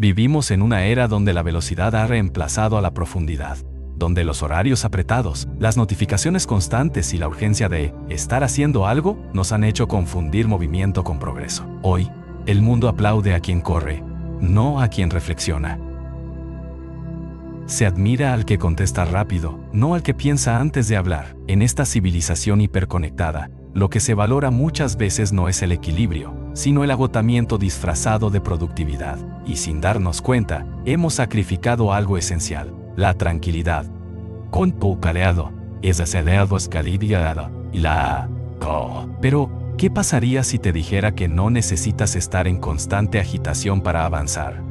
Vivimos en una era donde la velocidad ha reemplazado a la profundidad, donde los horarios apretados, las notificaciones constantes y la urgencia de estar haciendo algo nos han hecho confundir movimiento con progreso. Hoy, el mundo aplaude a quien corre, no a quien reflexiona. Se admira al que contesta rápido, no al que piensa antes de hablar. En esta civilización hiperconectada, lo que se valora muchas veces no es el equilibrio, sino el agotamiento disfrazado de productividad. Y sin darnos cuenta, hemos sacrificado algo esencial, la tranquilidad. Con tu caleado, es acelerado escalidad y la... Pero, ¿qué pasaría si te dijera que no necesitas estar en constante agitación para avanzar?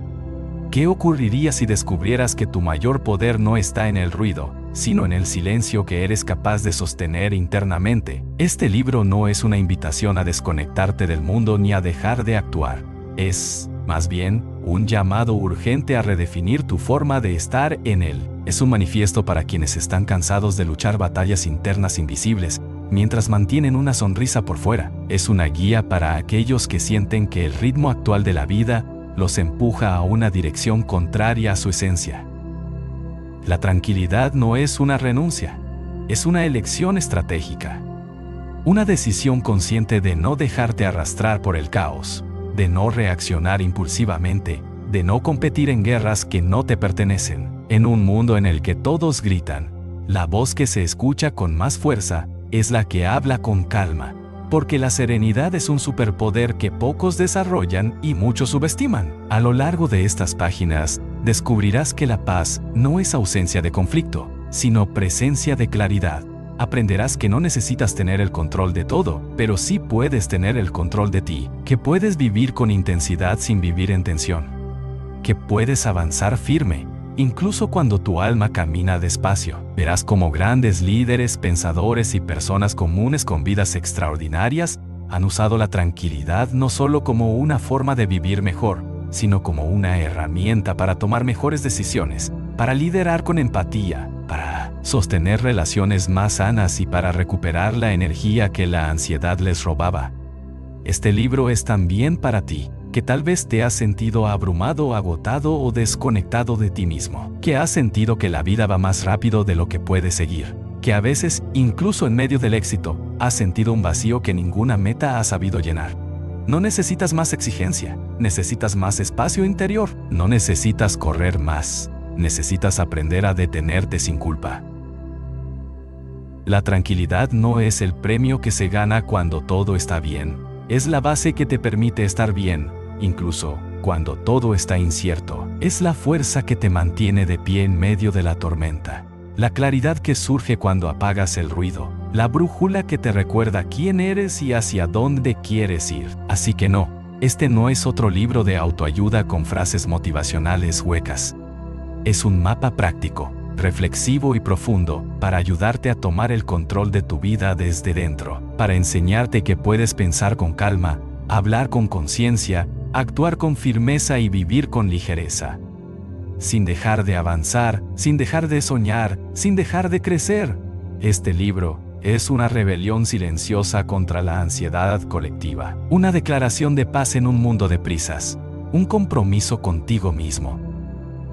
¿Qué ocurriría si descubrieras que tu mayor poder no está en el ruido, sino en el silencio que eres capaz de sostener internamente? Este libro no es una invitación a desconectarte del mundo ni a dejar de actuar. Es, más bien, un llamado urgente a redefinir tu forma de estar en él. Es un manifiesto para quienes están cansados de luchar batallas internas invisibles, mientras mantienen una sonrisa por fuera. Es una guía para aquellos que sienten que el ritmo actual de la vida los empuja a una dirección contraria a su esencia. La tranquilidad no es una renuncia, es una elección estratégica. Una decisión consciente de no dejarte arrastrar por el caos, de no reaccionar impulsivamente, de no competir en guerras que no te pertenecen. En un mundo en el que todos gritan, la voz que se escucha con más fuerza es la que habla con calma. Porque la serenidad es un superpoder que pocos desarrollan y muchos subestiman. A lo largo de estas páginas, descubrirás que la paz no es ausencia de conflicto, sino presencia de claridad. Aprenderás que no necesitas tener el control de todo, pero sí puedes tener el control de ti, que puedes vivir con intensidad sin vivir en tensión, que puedes avanzar firme, incluso cuando tu alma camina despacio. Verás cómo grandes líderes, pensadores y personas comunes con vidas extraordinarias han usado la tranquilidad no solo como una forma de vivir mejor, sino como una herramienta para tomar mejores decisiones, para liderar con empatía, para sostener relaciones más sanas y para recuperar la energía que la ansiedad les robaba. Este libro es también para ti, que tal vez te has sentido abrumado, agotado o desconectado de ti mismo, que has sentido que la vida va más rápido de lo que puedes seguir, que a veces, incluso en medio del éxito, has sentido un vacío que ninguna meta ha sabido llenar. No necesitas más exigencia, necesitas más espacio interior, no necesitas correr más, necesitas aprender a detenerte sin culpa. La tranquilidad no es el premio que se gana cuando todo está bien, es la base que te permite estar bien, incluso cuando todo está incierto. Es la fuerza que te mantiene de pie en medio de la tormenta. La claridad que surge cuando apagas el ruido. La brújula que te recuerda quién eres y hacia dónde quieres ir. Así que no, este no es otro libro de autoayuda con frases motivacionales huecas. Es un mapa práctico, reflexivo y profundo, para ayudarte a tomar el control de tu vida desde dentro, para enseñarte que puedes pensar con calma, hablar con conciencia, actuar con firmeza y vivir con ligereza. Sin dejar de avanzar, sin dejar de soñar, sin dejar de crecer. Este libro es una rebelión silenciosa contra la ansiedad colectiva, una declaración de paz en un mundo de prisas, un compromiso contigo mismo.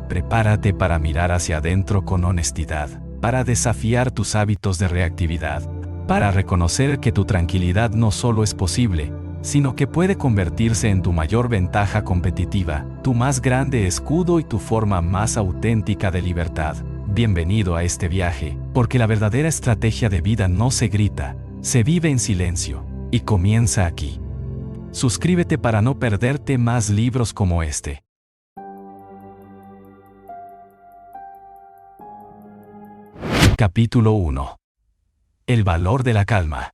Prepárate para mirar hacia adentro con honestidad, para desafiar tus hábitos de reactividad, para reconocer que tu tranquilidad no solo es posible, sino que puede convertirse en tu mayor ventaja competitiva, tu más grande escudo y tu forma más auténtica de libertad. Bienvenido a este viaje, porque la verdadera estrategia de vida no se grita, se vive en silencio, y comienza aquí. Suscríbete para no perderte más libros como este. Capítulo 1. El valor de la calma.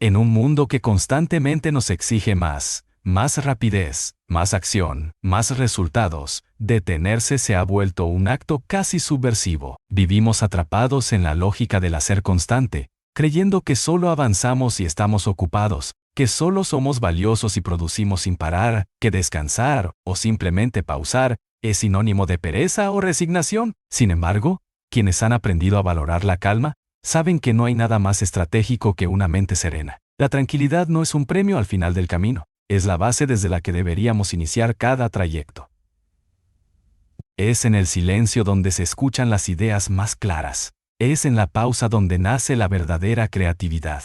En un mundo que constantemente nos exige más rapidez, más acción, más resultados, detenerse se ha vuelto un acto casi subversivo. Vivimos atrapados en la lógica del hacer constante, creyendo que solo avanzamos si estamos ocupados, que solo somos valiosos si producimos sin parar, que descansar o simplemente pausar es sinónimo de pereza o resignación. Sin embargo, quienes han aprendido a valorar la calma, saben que no hay nada más estratégico que una mente serena. La tranquilidad no es un premio al final del camino, es la base desde la que deberíamos iniciar cada trayecto. Es en el silencio donde se escuchan las ideas más claras. Es en la pausa donde nace la verdadera creatividad.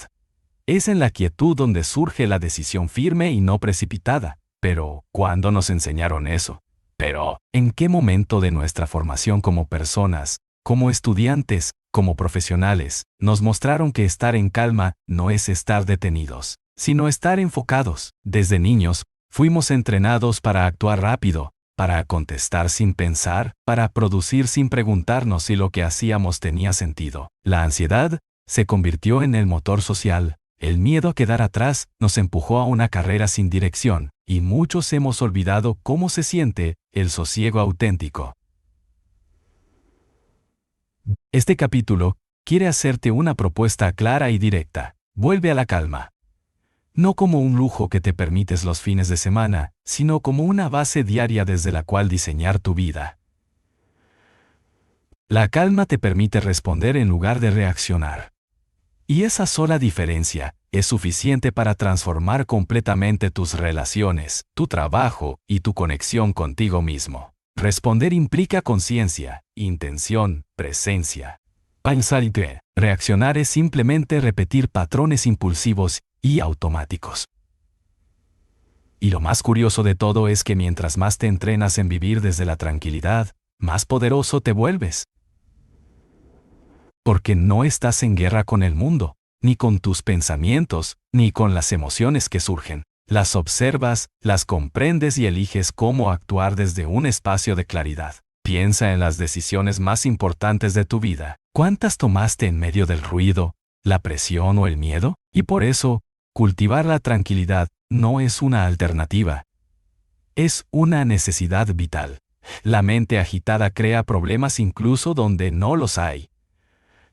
Es en la quietud donde surge la decisión firme y no precipitada. Pero, ¿cuándo nos enseñaron eso? Pero, ¿en qué momento de nuestra formación como personas, como estudiantes, como profesionales, nos mostraron que estar en calma no es estar detenidos, sino estar enfocados? Desde niños, fuimos entrenados para actuar rápido, para contestar sin pensar, para producir sin preguntarnos si lo que hacíamos tenía sentido. La ansiedad se convirtió en el motor social. El miedo a quedar atrás nos empujó a una carrera sin dirección, y muchos hemos olvidado cómo se siente el sosiego auténtico. Este capítulo quiere hacerte una propuesta clara y directa. Vuelve a la calma. No como un lujo que te permites los fines de semana, sino como una base diaria desde la cual diseñar tu vida. La calma te permite responder en lugar de reaccionar. Y esa sola diferencia es suficiente para transformar completamente tus relaciones, tu trabajo y tu conexión contigo mismo. Responder implica conciencia, intención, presencia. Pensar y reaccionar es simplemente repetir patrones impulsivos y automáticos. Y lo más curioso de todo es que mientras más te entrenas en vivir desde la tranquilidad, más poderoso te vuelves. Porque no estás en guerra con el mundo, ni con tus pensamientos, ni con las emociones que surgen. Las observas, las comprendes y eliges cómo actuar desde un espacio de claridad. Piensa en las decisiones más importantes de tu vida. ¿Cuántas tomaste en medio del ruido, la presión o el miedo? Y por eso, cultivar la tranquilidad no es una alternativa. Es una necesidad vital. La mente agitada crea problemas incluso donde no los hay.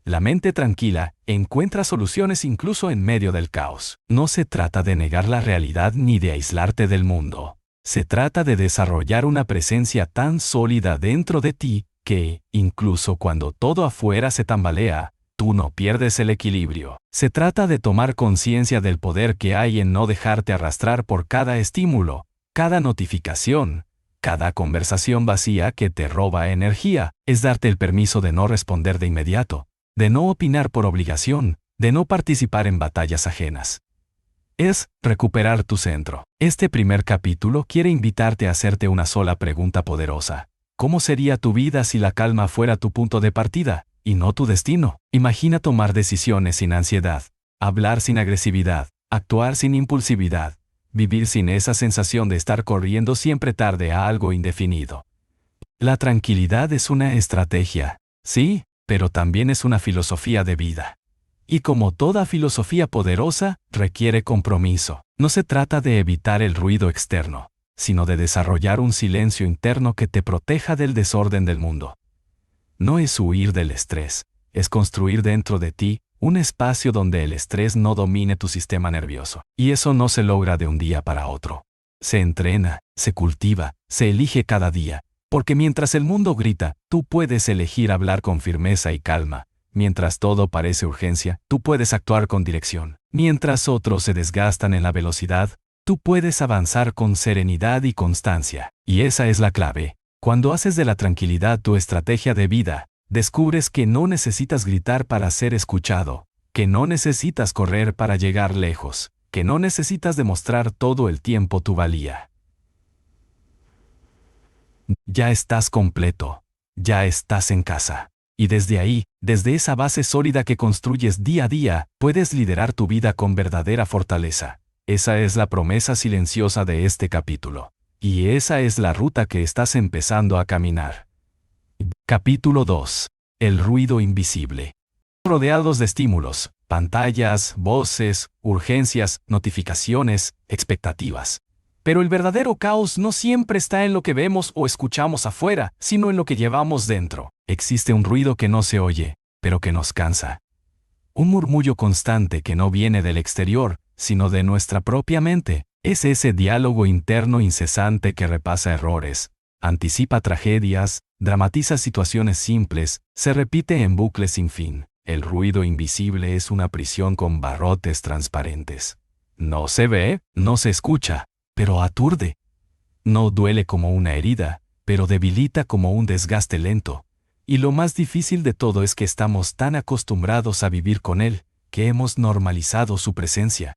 La mente tranquila encuentra soluciones incluso en medio del caos. No se trata de negar la realidad ni de aislarte del mundo. Se trata de desarrollar una presencia tan sólida dentro de ti que, incluso cuando todo afuera se tambalea, tú no pierdes el equilibrio. Se trata de tomar conciencia del poder que hay en no dejarte arrastrar por cada estímulo, cada notificación, cada conversación vacía que te roba energía. Es darte el permiso de no responder de inmediato, de no opinar por obligación, de no participar en batallas ajenas. Es recuperar tu centro. Este primer capítulo quiere invitarte a hacerte una sola pregunta poderosa. ¿Cómo sería tu vida si la calma fuera tu punto de partida, y no tu destino? Imagina tomar decisiones sin ansiedad, hablar sin agresividad, actuar sin impulsividad, vivir sin esa sensación de estar corriendo siempre tarde a algo indefinido. La tranquilidad es una estrategia, sí, pero también es una filosofía de vida. Y como toda filosofía poderosa, requiere compromiso. No se trata de evitar el ruido externo, sino de desarrollar un silencio interno que te proteja del desorden del mundo. No es huir del estrés, es construir dentro de ti un espacio donde el estrés no domine tu sistema nervioso. Y eso no se logra de un día para otro. Se entrena, se cultiva, se elige cada día. Porque mientras el mundo grita, tú puedes elegir hablar con firmeza y calma. Mientras todo parece urgencia, tú puedes actuar con dirección. Mientras otros se desgastan en la velocidad, tú puedes avanzar con serenidad y constancia. Y esa es la clave. Cuando haces de la tranquilidad tu estrategia de vida, descubres que no necesitas gritar para ser escuchado, que no necesitas correr para llegar lejos, que no necesitas demostrar todo el tiempo tu valía. Ya estás completo, ya estás en casa. Y desde ahí, desde esa base sólida que construyes día a día, puedes liderar tu vida con verdadera fortaleza. Esa es la promesa silenciosa de este capítulo. Y esa es la ruta que estás empezando a caminar. Capítulo 2. El ruido invisible. Rodeados de estímulos, pantallas, voces, urgencias, notificaciones, expectativas. Pero el verdadero caos no siempre está en lo que vemos o escuchamos afuera, sino en lo que llevamos dentro. Existe un ruido que no se oye, pero que nos cansa. Un murmullo constante que no viene del exterior, sino de nuestra propia mente. Es ese diálogo interno incesante que repasa errores, anticipa tragedias, dramatiza situaciones simples, se repite en bucles sin fin. El ruido invisible es una prisión con barrotes transparentes. No se ve, no se escucha, pero aturde. No duele como una herida, pero debilita como un desgaste lento. Y lo más difícil de todo es que estamos tan acostumbrados a vivir con él, que hemos normalizado su presencia.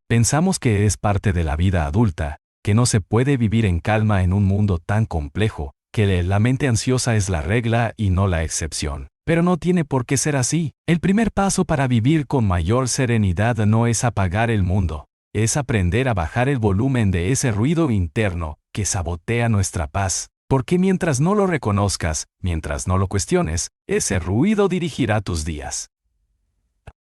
Pensamos que es parte de la vida adulta, que no se puede vivir en calma en un mundo tan complejo, que la mente ansiosa es la regla y no la excepción. Pero no tiene por qué ser así. El primer paso para vivir con mayor serenidad no es apagar el mundo, es aprender a bajar el volumen de ese ruido interno que sabotea nuestra paz. Porque mientras no lo reconozcas, mientras no lo cuestiones, ese ruido dirigirá tus días.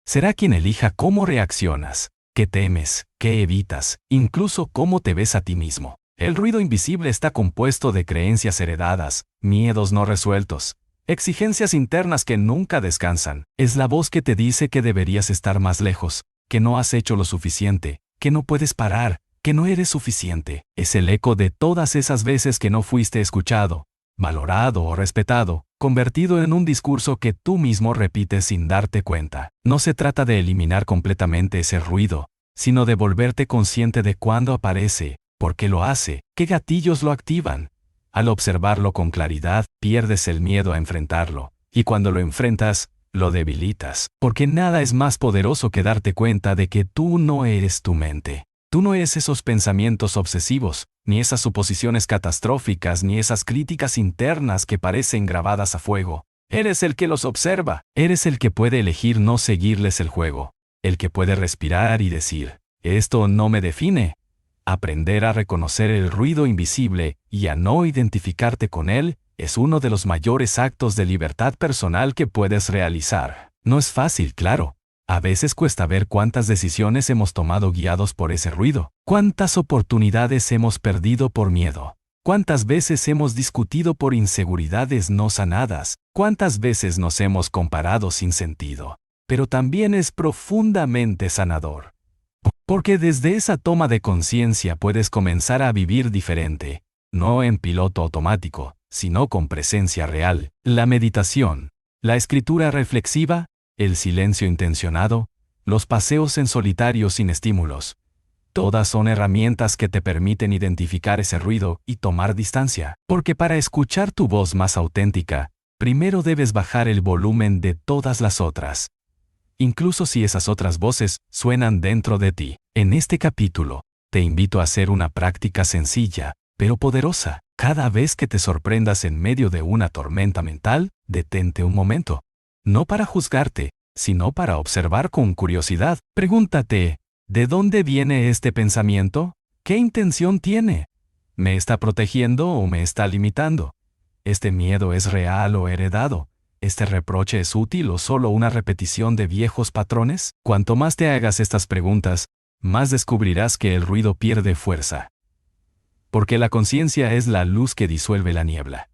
Será quien elija cómo reaccionas, qué temes, qué evitas, incluso cómo te ves a ti mismo. El ruido invisible está compuesto de creencias heredadas, miedos no resueltos, exigencias internas que nunca descansan. Es la voz que te dice que deberías estar más lejos, que no has hecho lo suficiente, que no puedes parar, que no eres suficiente. Es el eco de todas esas veces que no fuiste escuchado, valorado o respetado, convertido en un discurso que tú mismo repites sin darte cuenta. No se trata de eliminar completamente ese ruido, sino de volverte consciente de cuándo aparece, por qué lo hace, qué gatillos lo activan. Al observarlo con claridad, pierdes el miedo a enfrentarlo, y cuando lo enfrentas, lo debilitas, porque nada es más poderoso que darte cuenta de que tú no eres tu mente. Tú no eres esos pensamientos obsesivos, ni esas suposiciones catastróficas, ni esas críticas internas que parecen grabadas a fuego. Eres el que los observa, eres el que puede elegir no seguirles el juego, el que puede respirar y decir, esto no me define. Aprender a reconocer el ruido invisible y a no identificarte con él es uno de los mayores actos de libertad personal que puedes realizar. No es fácil, claro. A veces cuesta ver cuántas decisiones hemos tomado guiados por ese ruido, cuántas oportunidades hemos perdido por miedo, cuántas veces hemos discutido por inseguridades no sanadas, cuántas veces nos hemos comparado sin sentido. Pero también es profundamente sanador. Porque desde esa toma de conciencia puedes comenzar a vivir diferente, no en piloto automático, sino con presencia real. La meditación, la escritura reflexiva, el silencio intencionado, los paseos en solitario sin estímulos. Todas son herramientas que te permiten identificar ese ruido y tomar distancia. Porque para escuchar tu voz más auténtica, primero debes bajar el volumen de todas las otras. Incluso si esas otras voces suenan dentro de ti. En este capítulo, te invito a hacer una práctica sencilla, pero poderosa. Cada vez que te sorprendas en medio de una tormenta mental, detente un momento. No para juzgarte, sino para observar con curiosidad. Pregúntate, ¿de dónde viene este pensamiento? ¿Qué intención tiene? ¿Me está protegiendo o me está limitando? ¿Este miedo es real o heredado? ¿Este reproche es útil o solo una repetición de viejos patrones? Cuanto más te hagas estas preguntas, más descubrirás que el ruido pierde fuerza. Porque la conciencia es la luz que disuelve la niebla.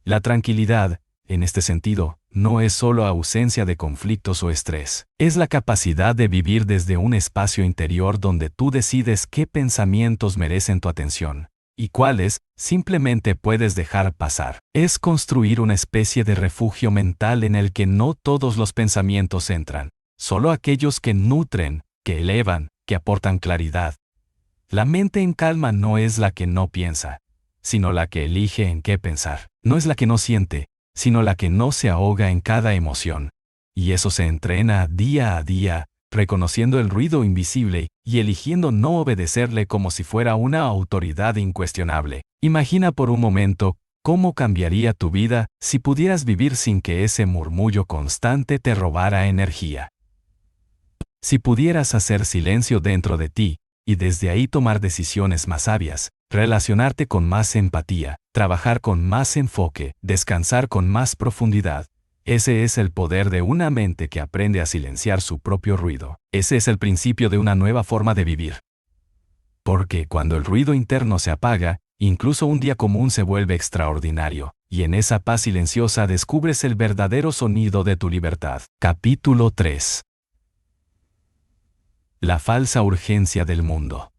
La tranquilidad, en este sentido, no es solo ausencia de conflictos o estrés. Es la capacidad de vivir desde un espacio interior donde tú decides qué pensamientos merecen tu atención y cuáles simplemente puedes dejar pasar. Es construir una especie de refugio mental en el que no todos los pensamientos entran, solo aquellos que nutren, que elevan, que aportan claridad. La mente en calma no es la que no piensa, sino la que elige en qué pensar. No es la que no siente, sino la que no se ahoga en cada emoción. Y eso se entrena día a día, reconociendo el ruido invisible y eligiendo no obedecerle como si fuera una autoridad incuestionable. Imagina por un momento cómo cambiaría tu vida si pudieras vivir sin que ese murmullo constante te robara energía. Si pudieras hacer silencio dentro de ti, y desde ahí tomar decisiones más sabias, relacionarte con más empatía, trabajar con más enfoque, descansar con más profundidad. Ese es el poder de una mente que aprende a silenciar su propio ruido. Ese es el principio de una nueva forma de vivir. Porque cuando el ruido interno se apaga, incluso un día común se vuelve extraordinario, y en esa paz silenciosa descubres el verdadero sonido de tu libertad. Capítulo 3. La falsa urgencia del mundo.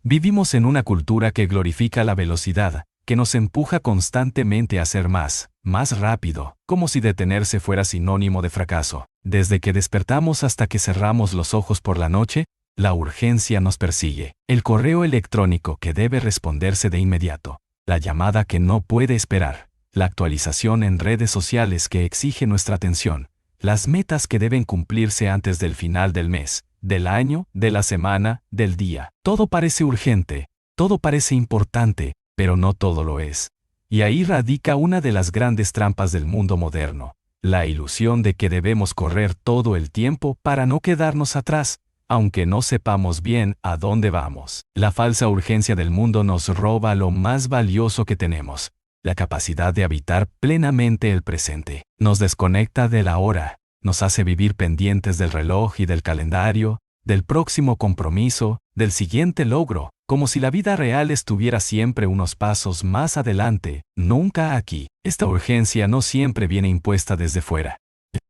Vivimos en una cultura que glorifica la velocidad, que nos empuja constantemente a hacer más rápido, como si detenerse fuera sinónimo de fracaso. Desde que despertamos hasta que cerramos los ojos por la noche, la urgencia nos persigue. El correo electrónico que debe responderse de inmediato, la llamada que no puede esperar, la actualización en redes sociales que exige nuestra atención, las metas que deben cumplirse antes del final del mes, del año, de la semana, del día. Todo parece urgente, todo parece importante, pero no todo lo es. Y ahí radica una de las grandes trampas del mundo moderno, la ilusión de que debemos correr todo el tiempo para no quedarnos atrás, aunque no sepamos bien a dónde vamos. La falsa urgencia del mundo nos roba lo más valioso que tenemos, la capacidad de habitar plenamente el presente. Nos desconecta de la hora, nos hace vivir pendientes del reloj y del calendario, del próximo compromiso, del siguiente logro, como si la vida real estuviera siempre unos pasos más adelante, nunca aquí. Esta urgencia no siempre viene impuesta desde fuera.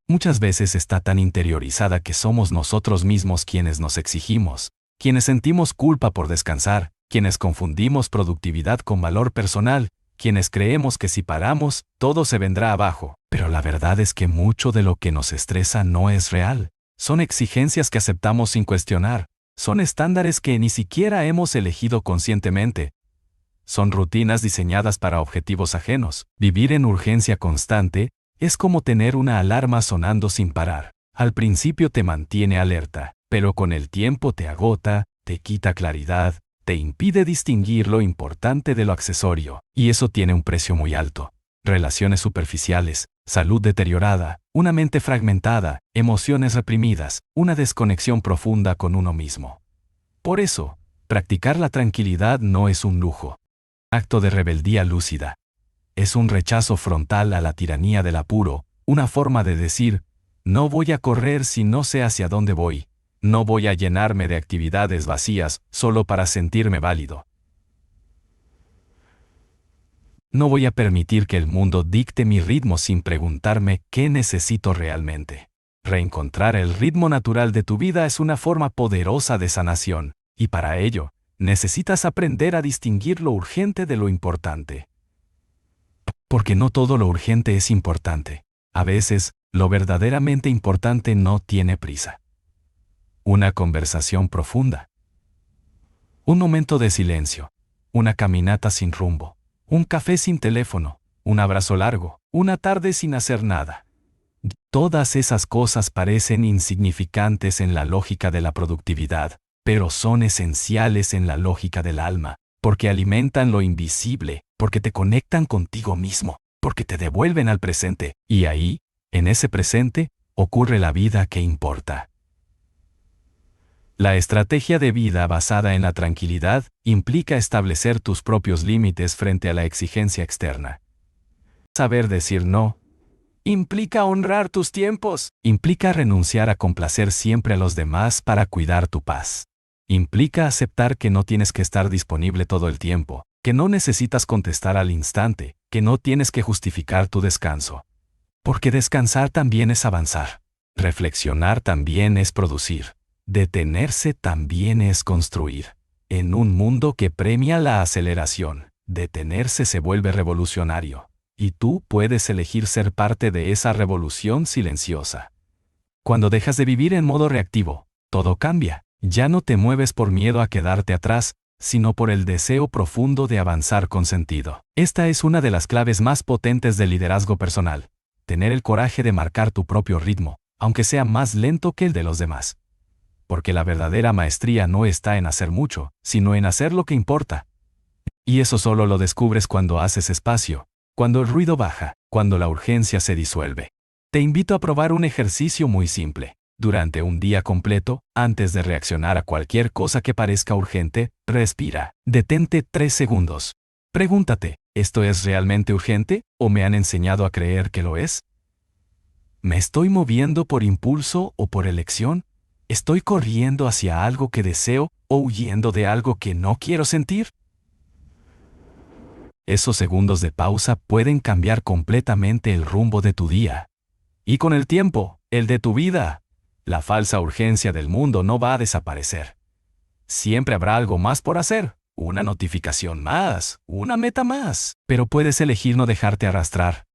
Muchas veces está tan interiorizada que somos nosotros mismos quienes nos exigimos, quienes sentimos culpa por descansar, quienes confundimos productividad con valor personal, quienes creemos que si paramos, todo se vendrá abajo. Pero la verdad es que mucho de lo que nos estresa no es real. Son exigencias que aceptamos sin cuestionar. Son estándares que ni siquiera hemos elegido conscientemente. Son rutinas diseñadas para objetivos ajenos. Vivir en urgencia constante es como tener una alarma sonando sin parar. Al principio te mantiene alerta, pero con el tiempo te agota, te quita claridad, te impide distinguir lo importante de lo accesorio. Y eso tiene un precio muy alto. Relaciones superficiales, salud deteriorada, una mente fragmentada, emociones reprimidas, una desconexión profunda con uno mismo. Por eso, practicar la tranquilidad no es un lujo. Acto de rebeldía lúcida. Es un rechazo frontal a la tiranía del apuro, una forma de decir, no voy a correr si no sé hacia dónde voy, no voy a llenarme de actividades vacías solo para sentirme válido. No voy a permitir que el mundo dicte mi ritmo sin preguntarme qué necesito realmente. Reencontrar el ritmo natural de tu vida es una forma poderosa de sanación, y para ello, necesitas aprender a distinguir lo urgente de lo importante. Porque no todo lo urgente es importante. A veces, lo verdaderamente importante no tiene prisa. Una conversación profunda. Un momento de silencio. Una caminata sin rumbo. Un café sin teléfono. Un abrazo largo. Una tarde sin hacer nada. Todas esas cosas parecen insignificantes en la lógica de la productividad, pero son esenciales en la lógica del alma, porque alimentan lo invisible, porque te conectan contigo mismo, porque te devuelven al presente, y ahí, en ese presente, ocurre la vida que importa. La estrategia de vida basada en la tranquilidad implica establecer tus propios límites frente a la exigencia externa. Saber decir no implica honrar tus tiempos, implica renunciar a complacer siempre a los demás para cuidar tu paz. Implica aceptar que no tienes que estar disponible todo el tiempo, que no necesitas contestar al instante, que no tienes que justificar tu descanso. Porque descansar también es avanzar. Reflexionar también es producir. Detenerse también es construir. En un mundo que premia la aceleración, detenerse se vuelve revolucionario. Y tú puedes elegir ser parte de esa revolución silenciosa. Cuando dejas de vivir en modo reactivo, todo cambia. Ya no te mueves por miedo a quedarte atrás, sino por el deseo profundo de avanzar con sentido. Esta es una de las claves más potentes del liderazgo personal. Tener el coraje de marcar tu propio ritmo, aunque sea más lento que el de los demás. Porque la verdadera maestría no está en hacer mucho, sino en hacer lo que importa. Y eso solo lo descubres cuando haces espacio, cuando el ruido baja, cuando la urgencia se disuelve. Te invito a probar un ejercicio muy simple. Durante un día completo, antes de reaccionar a cualquier cosa que parezca urgente, respira. Detente 3 segundos. Pregúntate, ¿esto es realmente urgente o me han enseñado a creer que lo es? ¿Me estoy moviendo por impulso o por elección? ¿Estoy corriendo hacia algo que deseo o huyendo de algo que no quiero sentir? Esos segundos de pausa pueden cambiar completamente el rumbo de tu día. Y con el tiempo, el de tu vida. La falsa urgencia del mundo no va a desaparecer. Siempre habrá algo más por hacer, una notificación más, una meta más. Pero puedes elegir no dejarte arrastrar.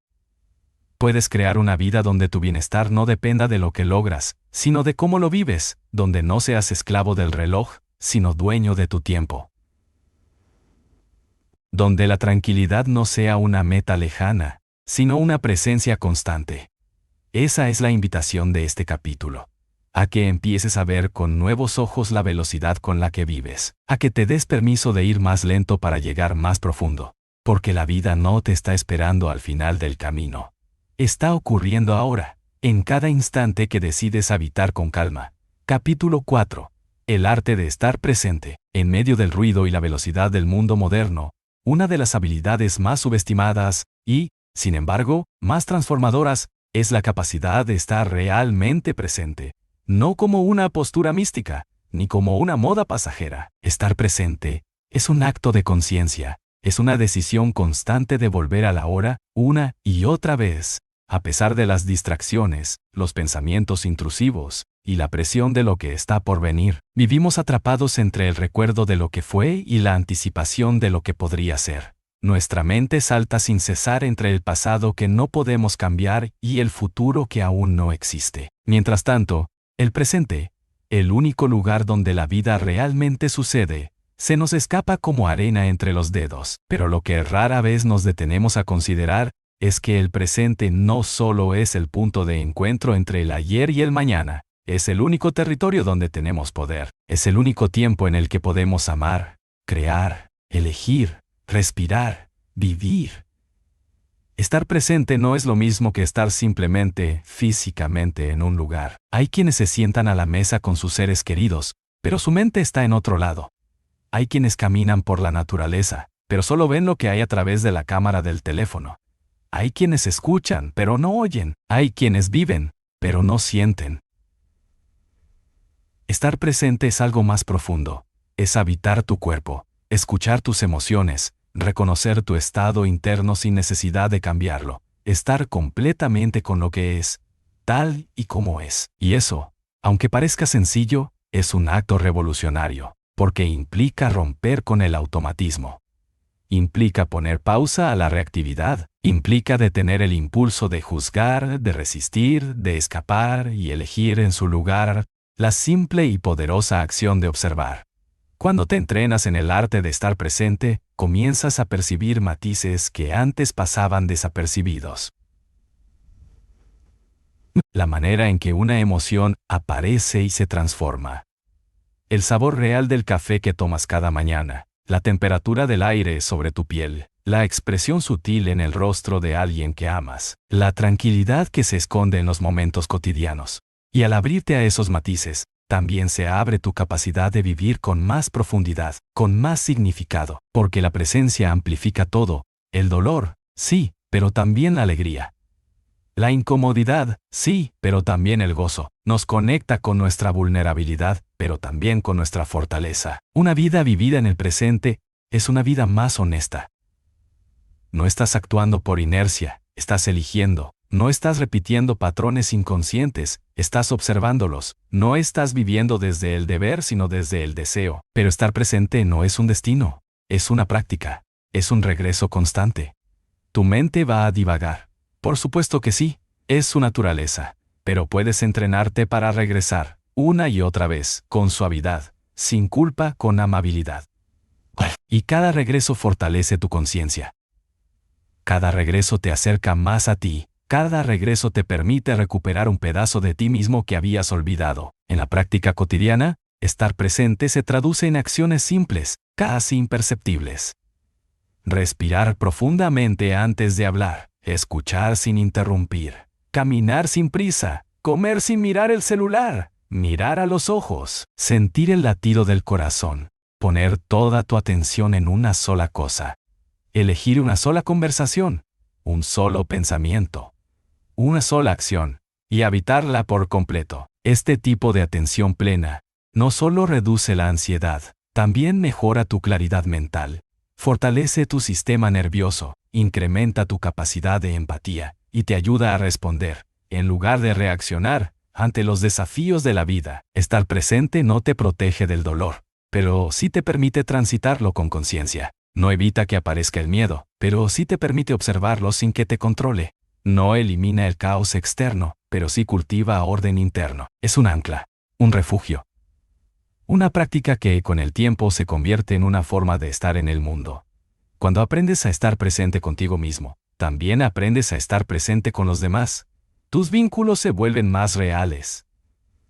Puedes crear una vida donde tu bienestar no dependa de lo que logras, sino de cómo lo vives, donde no seas esclavo del reloj, sino dueño de tu tiempo. Donde la tranquilidad no sea una meta lejana, sino una presencia constante. Esa es la invitación de este capítulo. A que empieces a ver con nuevos ojos la velocidad con la que vives, a que te des permiso de ir más lento para llegar más profundo, porque la vida no te está esperando al final del camino. Está ocurriendo ahora, en cada instante que decides habitar con calma. Capítulo 4. El arte de estar presente. En medio del ruido y la velocidad del mundo moderno, una de las habilidades más subestimadas y, sin embargo, más transformadoras, es la capacidad de estar realmente presente. No como una postura mística, ni como una moda pasajera. Estar presente es un acto de conciencia, es una decisión constante de volver a la hora, una y otra vez, a pesar de las distracciones, los pensamientos intrusivos, y la presión de lo que está por venir. Vivimos atrapados entre el recuerdo de lo que fue y la anticipación de lo que podría ser. Nuestra mente salta sin cesar entre el pasado que no podemos cambiar y el futuro que aún no existe. Mientras tanto, el presente, el único lugar donde la vida realmente sucede, se nos escapa como arena entre los dedos. Pero lo que rara vez nos detenemos a considerar es que el presente no solo es el punto de encuentro entre el ayer y el mañana, es el único territorio donde tenemos poder, es el único tiempo en el que podemos amar, crear, elegir, respirar, vivir. Estar presente no es lo mismo que estar simplemente, físicamente en un lugar. Hay quienes se sientan a la mesa con sus seres queridos, pero su mente está en otro lado. Hay quienes caminan por la naturaleza, pero solo ven lo que hay a través de la cámara del teléfono. Hay quienes escuchan, pero no oyen. Hay quienes viven, pero no sienten. Estar presente es algo más profundo. Es habitar tu cuerpo, escuchar tus emociones, reconocer tu estado interno sin necesidad de cambiarlo, estar completamente con lo que es, tal y como es. Y eso, aunque parezca sencillo, es un acto revolucionario, porque implica romper con el automatismo. Implica poner pausa a la reactividad, implica detener el impulso de juzgar, de resistir, de escapar y elegir en su lugar la simple y poderosa acción de observar. Cuando te entrenas en el arte de estar presente, comienzas a percibir matices que antes pasaban desapercibidos. La manera en que una emoción aparece y se transforma. El sabor real del café que tomas cada mañana, la temperatura del aire sobre tu piel, la expresión sutil en el rostro de alguien que amas, la tranquilidad que se esconde en los momentos cotidianos. Y al abrirte a esos matices, también se abre tu capacidad de vivir con más profundidad, con más significado, porque la presencia amplifica todo, el dolor, sí, pero también la alegría. La incomodidad, sí, pero también el gozo. Nos conecta con nuestra vulnerabilidad, pero también con nuestra fortaleza. Una vida vivida en el presente es una vida más honesta. No estás actuando por inercia, estás eligiendo. No estás repitiendo patrones inconscientes, estás observándolos. No estás viviendo desde el deber, sino desde el deseo. Pero estar presente no es un destino, es una práctica, es un regreso constante. Tu mente va a divagar. Por supuesto que sí, es su naturaleza, pero puedes entrenarte para regresar, una y otra vez, con suavidad, sin culpa, con amabilidad. Y cada regreso fortalece tu conciencia. Cada regreso te acerca más a ti. Cada regreso te permite recuperar un pedazo de ti mismo que habías olvidado. En la práctica cotidiana, estar presente se traduce en acciones simples, casi imperceptibles. Respirar profundamente antes de hablar, escuchar sin interrumpir, caminar sin prisa, comer sin mirar el celular, mirar a los ojos, sentir el latido del corazón, poner toda tu atención en una sola cosa, elegir una sola conversación, un solo pensamiento, una sola acción, y habitarla por completo. Este tipo de atención plena no solo reduce la ansiedad, también mejora tu claridad mental, fortalece tu sistema nervioso, incrementa tu capacidad de empatía y te ayuda a responder, en lugar de reaccionar, ante los desafíos de la vida. Estar presente no te protege del dolor, pero sí te permite transitarlo con conciencia. No evita que aparezca el miedo, pero sí te permite observarlo sin que te controle. No elimina el caos externo, pero sí cultiva orden interno. Es un ancla, un refugio. Una práctica que con el tiempo se convierte en una forma de estar en el mundo. Cuando aprendes a estar presente contigo mismo, también aprendes a estar presente con los demás. Tus vínculos se vuelven más reales.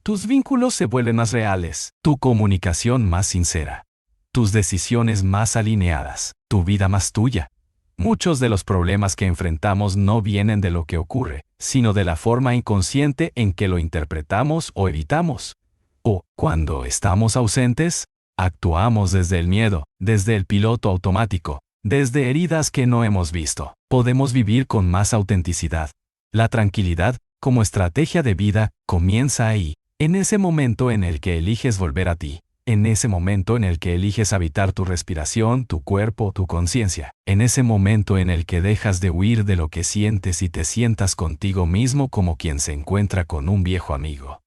Tus vínculos se vuelven más reales, tu comunicación más sincera, tus decisiones más alineadas, tu vida más tuya. Muchos de los problemas que enfrentamos no vienen de lo que ocurre, sino de la forma inconsciente en que lo interpretamos o evitamos. O, cuando estamos ausentes, actuamos desde el miedo, desde el piloto automático, desde heridas que no hemos visto. Podemos vivir con más autenticidad. La tranquilidad, como estrategia de vida, comienza ahí. En ese momento en el que eliges volver a ti, en ese momento en el que eliges habitar tu respiración, tu cuerpo, tu conciencia, en ese momento en el que dejas de huir de lo que sientes y te sientas contigo mismo como quien se encuentra con un viejo amigo.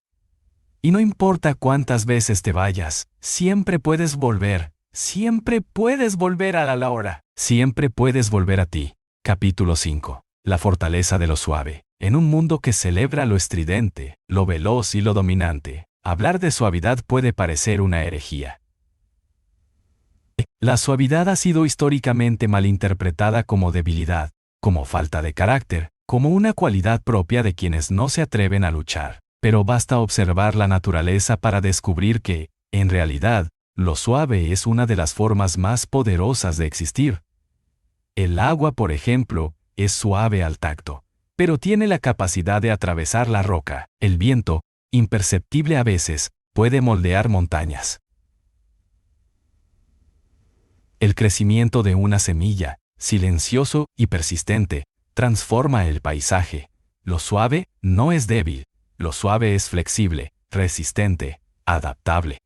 Y no importa cuántas veces te vayas, siempre puedes volver a la hora, siempre puedes volver a ti. Capítulo 5. La fortaleza de lo suave. En un mundo que celebra lo estridente, lo veloz y lo dominante, hablar de suavidad puede parecer una herejía. La suavidad ha sido históricamente malinterpretada como debilidad, como falta de carácter, como una cualidad propia de quienes no se atreven a luchar. Pero basta observar la naturaleza para descubrir que, en realidad, lo suave es una de las formas más poderosas de existir. El agua, por ejemplo, es suave al tacto, pero tiene la capacidad de atravesar la roca. El viento, imperceptible a veces, puede moldear montañas. El crecimiento de una semilla, silencioso y persistente, transforma el paisaje. Lo suave no es débil, lo suave es flexible, resistente, adaptable.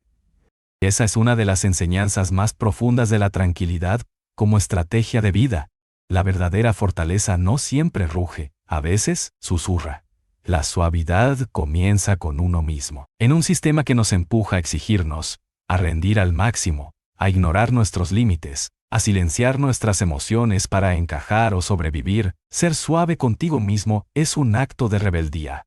Esa es una de las enseñanzas más profundas de la tranquilidad como estrategia de vida. La verdadera fortaleza no siempre ruge, a veces susurra. La suavidad comienza con uno mismo. En un sistema que nos empuja a exigirnos, a rendir al máximo, a ignorar nuestros límites, a silenciar nuestras emociones para encajar o sobrevivir, ser suave contigo mismo es un acto de rebeldía.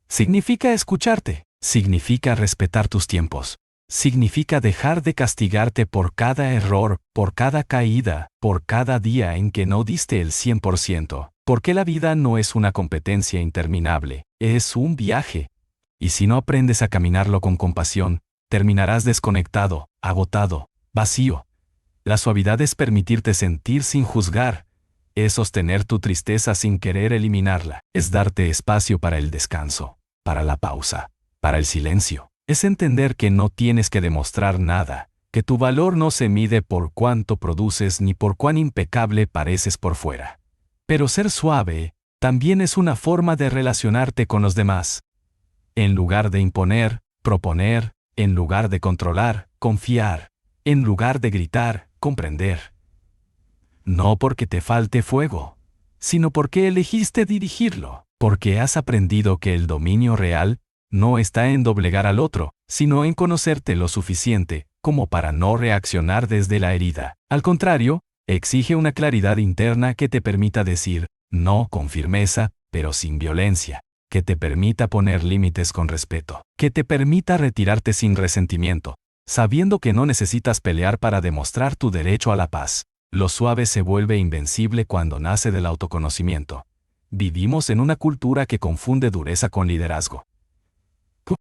Significa escucharte, significa respetar tus tiempos, significa dejar de castigarte por cada error, por cada caída, por cada día en que no diste el 100%, porque la vida no es una competencia interminable, es un viaje. Y si no aprendes a caminarlo con compasión, terminarás desconectado, agotado, vacío. La suavidad es permitirte sentir sin juzgar, es sostener tu tristeza sin querer eliminarla, es darte espacio para el descanso, para la pausa, para el silencio. Es entender que no tienes que demostrar nada, que tu valor no se mide por cuánto produces ni por cuán impecable pareces por fuera. Pero ser suave también es una forma de relacionarte con los demás. En lugar de imponer, proponer, en lugar de controlar, confiar, en lugar de gritar, comprender. No porque te falte fuego, sino porque elegiste dirigirlo, porque has aprendido que el dominio real no está en doblegar al otro, sino en conocerte lo suficiente como para no reaccionar desde la herida. Al contrario, exige una claridad interna que te permita decir no con firmeza, pero sin violencia, que te permita poner límites con respeto, que te permita retirarte sin resentimiento, sabiendo que no necesitas pelear para demostrar tu derecho a la paz. Lo suave se vuelve invencible cuando nace del autoconocimiento. Vivimos en una cultura que confunde dureza con liderazgo.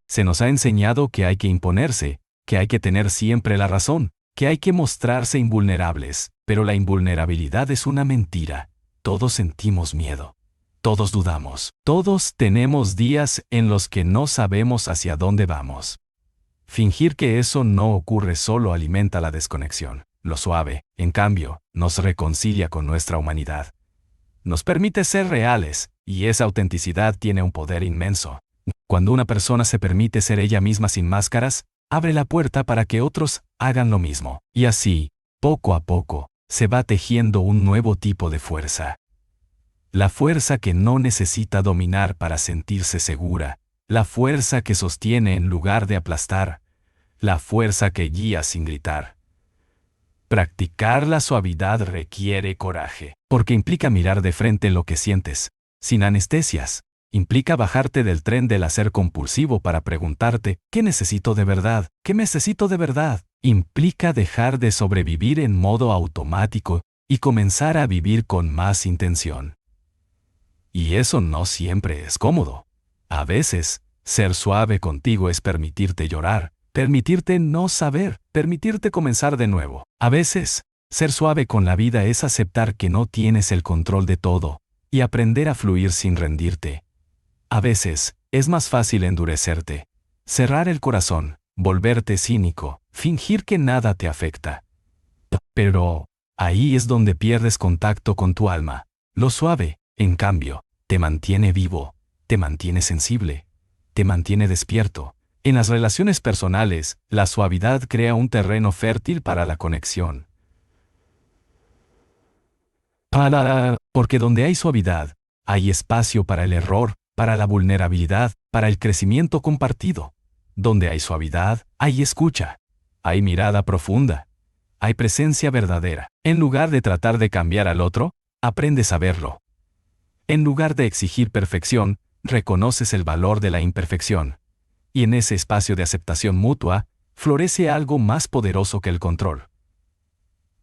Se nos ha enseñado que hay que imponerse, que hay que tener siempre la razón, que hay que mostrarse invulnerables, pero la invulnerabilidad es una mentira. Todos sentimos miedo. Todos dudamos. Todos tenemos días en los que no sabemos hacia dónde vamos. Fingir que eso no ocurre solo alimenta la desconexión. Lo suave, en cambio, nos reconcilia con nuestra humanidad. Nos permite ser reales, y esa autenticidad tiene un poder inmenso. Cuando una persona se permite ser ella misma sin máscaras, abre la puerta para que otros hagan lo mismo. Y así, poco a poco, se va tejiendo un nuevo tipo de fuerza. La fuerza que no necesita dominar para sentirse segura, la fuerza que sostiene en lugar de aplastar, la fuerza que guía sin gritar. Practicar la suavidad requiere coraje, porque implica mirar de frente lo que sientes, sin anestesias. Implica bajarte del tren del hacer compulsivo para preguntarte, ¿qué necesito de verdad? ¿Qué necesito de verdad? Implica dejar de sobrevivir en modo automático y comenzar a vivir con más intención. Y eso no siempre es cómodo. A veces, ser suave contigo es permitirte llorar, permitirte no saber, permitirte comenzar de nuevo. A veces, ser suave con la vida es aceptar que no tienes el control de todo y aprender a fluir sin rendirte. A veces, es más fácil endurecerte, cerrar el corazón, volverte cínico, fingir que nada te afecta. Pero ahí es donde pierdes contacto con tu alma. Lo suave, en cambio, te mantiene vivo, te mantiene sensible, te mantiene despierto. En las relaciones personales, la suavidad crea un terreno fértil para la conexión. Porque donde hay suavidad, hay espacio para el error, para la vulnerabilidad, para el crecimiento compartido. Donde hay suavidad, hay escucha, hay mirada profunda, hay presencia verdadera. En lugar de tratar de cambiar al otro, aprendes a verlo. En lugar de exigir perfección, reconoces el valor de la imperfección. Y en ese espacio de aceptación mutua, florece algo más poderoso que el control.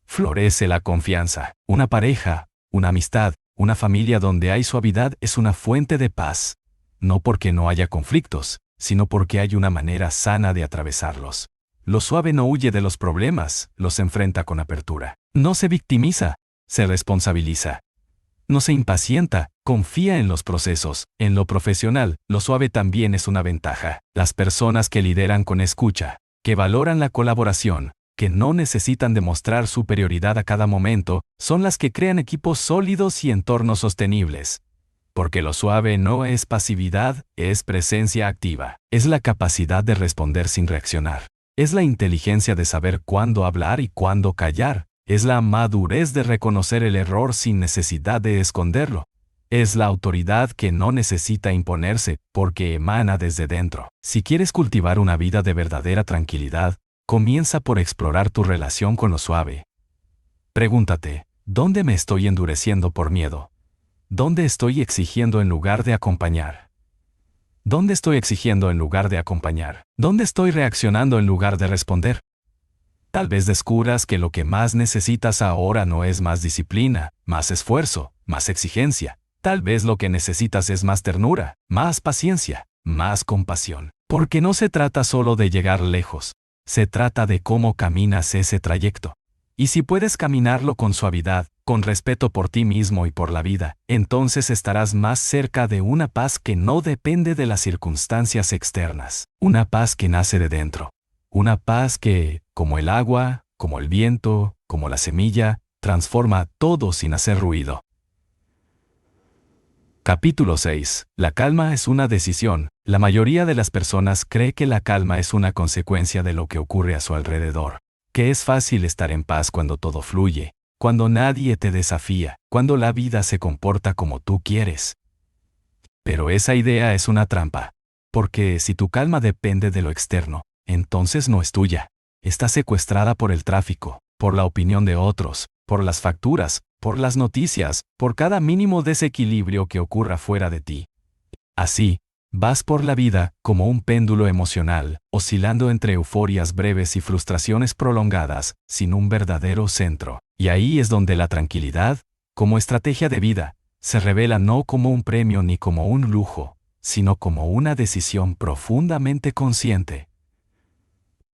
Florece la confianza. Una pareja, una amistad, una familia donde hay suavidad es una fuente de paz. No porque no haya conflictos, sino porque hay una manera sana de atravesarlos. Lo suave no huye de los problemas, los enfrenta con apertura. No se victimiza, se responsabiliza. No se impacienta, confía en los procesos. En lo profesional, lo suave también es una ventaja. Las personas que lideran con escucha, que valoran la colaboración, que no necesitan demostrar superioridad a cada momento, son las que crean equipos sólidos y entornos sostenibles. Porque lo suave no es pasividad, es presencia activa. Es la capacidad de responder sin reaccionar. Es la inteligencia de saber cuándo hablar y cuándo callar. Es la madurez de reconocer el error sin necesidad de esconderlo. Es la autoridad que no necesita imponerse, porque emana desde dentro. Si quieres cultivar una vida de verdadera tranquilidad, comienza por explorar tu relación con lo suave. Pregúntate, ¿dónde me estoy endureciendo por miedo? ¿Dónde estoy exigiendo en lugar de acompañar? ¿Dónde estoy exigiendo en lugar de acompañar? ¿Dónde estoy reaccionando en lugar de responder? Tal vez descubras que lo que más necesitas ahora no es más disciplina, más esfuerzo, más exigencia. Tal vez lo que necesitas es más ternura, más paciencia, más compasión. Porque no se trata solo de llegar lejos, se trata de cómo caminas ese trayecto. Y si puedes caminarlo con suavidad, con respeto por ti mismo y por la vida, entonces estarás más cerca de una paz que no depende de las circunstancias externas. Una paz que nace de dentro. Una paz que, como el agua, como el viento, como la semilla, transforma todo sin hacer ruido. Capítulo 6. La calma es una decisión. La mayoría de las personas cree que la calma es una consecuencia de lo que ocurre a su alrededor. Que es fácil estar en paz cuando todo fluye, cuando nadie te desafía, cuando la vida se comporta como tú quieres. Pero esa idea es una trampa. Porque si tu calma depende de lo externo, entonces no es tuya. Está secuestrada por el tráfico, por la opinión de otros, por las facturas, por las noticias, por cada mínimo desequilibrio que ocurra fuera de ti. Así, vas por la vida como un péndulo emocional, oscilando entre euforias breves y frustraciones prolongadas, sin un verdadero centro. Y ahí es donde la tranquilidad, como estrategia de vida, se revela no como un premio ni como un lujo, sino como una decisión profundamente consciente.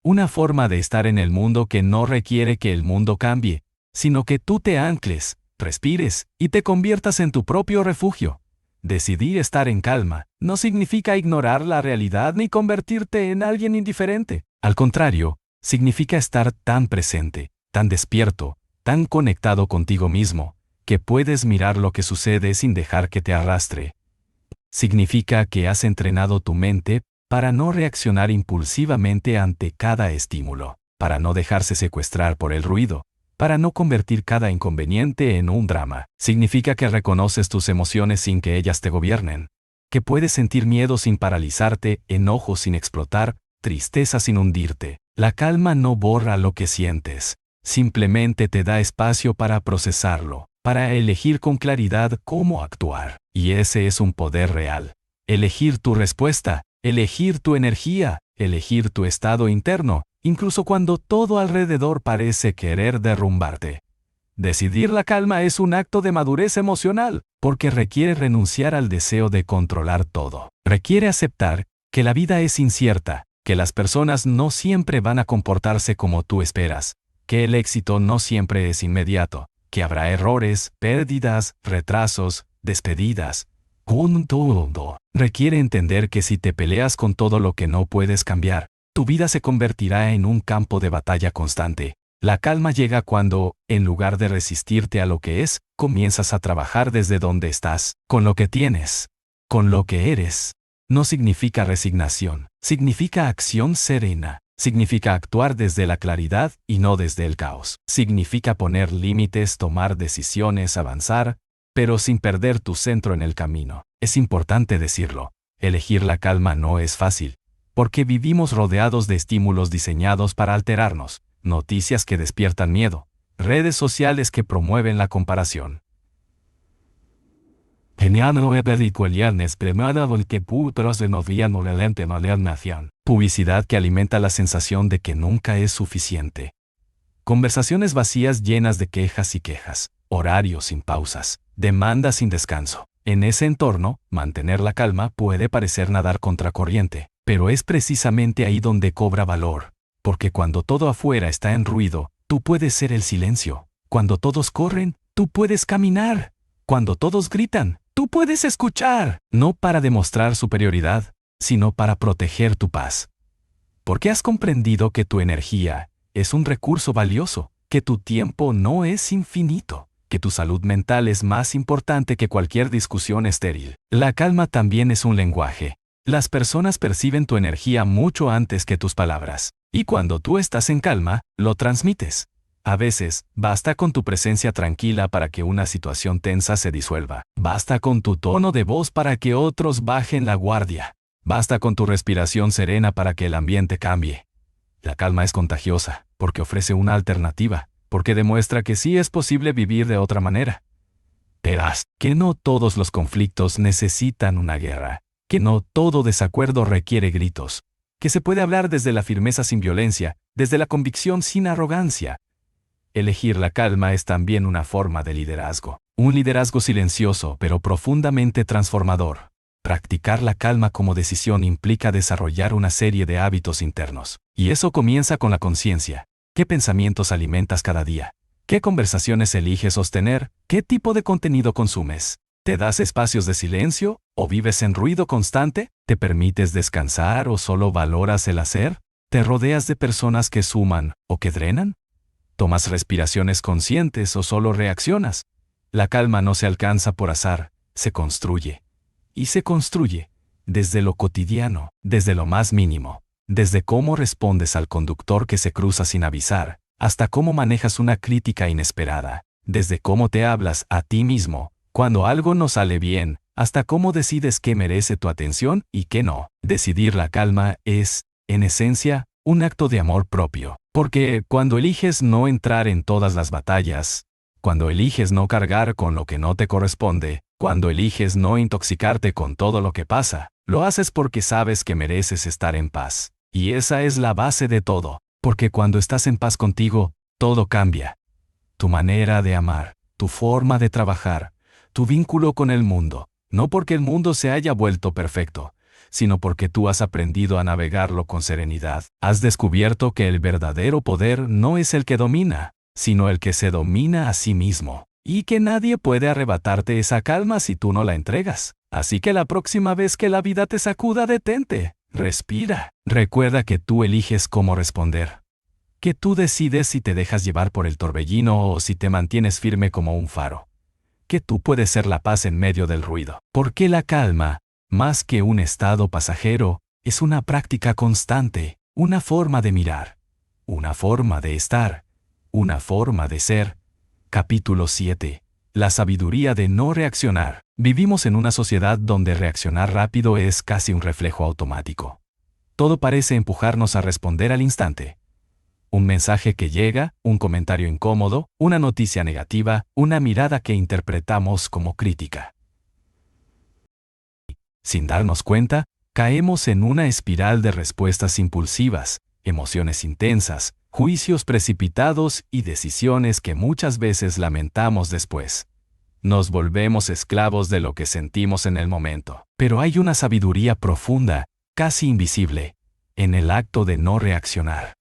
Una forma de estar en el mundo que no requiere que el mundo cambie, sino que tú te ancles, respires y te conviertas en tu propio refugio. Decidir estar en calma no significa ignorar la realidad ni convertirte en alguien indiferente. Al contrario, significa estar tan presente, tan despierto, tan conectado contigo mismo, que puedes mirar lo que sucede sin dejar que te arrastre. Significa que has entrenado tu mente para no reaccionar impulsivamente ante cada estímulo, para no dejarse secuestrar por el ruido, para no convertir cada inconveniente en un drama. Significa que reconoces tus emociones sin que ellas te gobiernen, que puedes sentir miedo sin paralizarte, enojo sin explotar, tristeza sin hundirte, La calma no borra lo que sientes, simplemente te da espacio para procesarlo, para elegir con claridad cómo actuar. Y ese es un poder real. Elegir tu respuesta, elegir tu energía, elegir tu estado interno, incluso cuando todo alrededor parece querer derrumbarte. Decidir la calma es un acto de madurez emocional, porque requiere renunciar al deseo de controlar todo. Requiere aceptar que la vida es incierta, que las personas no siempre van a comportarse como tú esperas, que el éxito no siempre es inmediato, que habrá errores, pérdidas, retrasos, despedidas. Con todo, requiere entender que si te peleas con todo lo que no puedes cambiar, tu vida se convertirá en un campo de batalla constante. La calma llega cuando, en lugar de resistirte a lo que es, comienzas a trabajar desde donde estás, con lo que tienes, con lo que eres. No significa resignación, significa acción serena. Significa actuar desde la claridad y no desde el caos. Significa poner límites, tomar decisiones, avanzar, pero sin perder tu centro en el camino. Es importante decirlo, elegir la calma no es fácil, porque vivimos rodeados de estímulos diseñados para alterarnos, noticias que despiertan miedo, redes sociales que promueven la comparación. Publicidad que alimenta la sensación de que nunca es suficiente. Conversaciones vacías llenas de quejas y quejas, horarios sin pausas, demandas sin descanso. En ese entorno, mantener la calma puede parecer nadar contracorriente, pero es precisamente ahí donde cobra valor, porque cuando todo afuera está en ruido, tú puedes ser el silencio. Cuando todos corren, tú puedes caminar. Cuando todos gritan, tú puedes escuchar, no para demostrar superioridad, sino para proteger tu paz. Porque has comprendido que tu energía es un recurso valioso, que tu tiempo no es infinito, que tu salud mental es más importante que cualquier discusión estéril. La calma también es un lenguaje. Las personas perciben tu energía mucho antes que tus palabras, y cuando tú estás en calma, lo transmites. A veces, basta con tu presencia tranquila para que una situación tensa se disuelva. Basta con tu tono de voz para que otros bajen la guardia. Basta con tu respiración serena para que el ambiente cambie. La calma es contagiosa, porque ofrece una alternativa, porque demuestra que sí es posible vivir de otra manera. Verás que no todos los conflictos necesitan una guerra, que no todo desacuerdo requiere gritos, que se puede hablar desde la firmeza sin violencia, desde la convicción sin arrogancia. Elegir la calma es también una forma de liderazgo, un liderazgo silencioso pero profundamente transformador. Practicar la calma como decisión implica desarrollar una serie de hábitos internos, y eso comienza con la conciencia. ¿Qué pensamientos alimentas cada día? ¿Qué conversaciones eliges sostener? ¿Qué tipo de contenido consumes? ¿Te das espacios de silencio o vives en ruido constante? ¿Te permites descansar o solo valoras el hacer? ¿Te rodeas de personas que suman o que drenan? ¿Tomas respiraciones conscientes o solo reaccionas? La calma no se alcanza por azar, se construye. Y se construye desde lo cotidiano, desde lo más mínimo, desde cómo respondes al conductor que se cruza sin avisar, hasta cómo manejas una crítica inesperada, desde cómo te hablas a ti mismo cuando algo no sale bien, hasta cómo decides qué merece tu atención y qué no. Decidir la calma es, en esencia, un acto de amor propio, porque cuando eliges no entrar en todas las batallas, cuando eliges no cargar con lo que no te corresponde, cuando eliges no intoxicarte con todo lo que pasa, lo haces porque sabes que mereces estar en paz. Y esa es la base de todo, porque cuando estás en paz contigo, todo cambia. Tu manera de amar, tu forma de trabajar, tu vínculo con el mundo, no porque el mundo se haya vuelto perfecto, sino porque tú has aprendido a navegarlo con serenidad. Has descubierto que el verdadero poder no es el que domina, sino el que se domina a sí mismo, y que nadie puede arrebatarte esa calma si tú no la entregas. Así que la próxima vez que la vida te sacuda, detente, respira. Recuerda que tú eliges cómo responder, que tú decides si te dejas llevar por el torbellino o si te mantienes firme como un faro, que tú puedes ser la paz en medio del ruido. Porque la calma, más que un estado pasajero, es una práctica constante, una forma de mirar, una forma de estar, una forma de ser. Capítulo 7. La sabiduría de no reaccionar. Vivimos en una sociedad donde reaccionar rápido es casi un reflejo automático. Todo parece empujarnos a responder al instante. Un mensaje que llega, un comentario incómodo, una noticia negativa, una mirada que interpretamos como crítica. Sin darnos cuenta, caemos en una espiral de respuestas impulsivas, emociones intensas, juicios precipitados y decisiones que muchas veces lamentamos después. Nos volvemos esclavos de lo que sentimos en el momento. Pero hay una sabiduría profunda, casi invisible, en el acto de no reaccionar.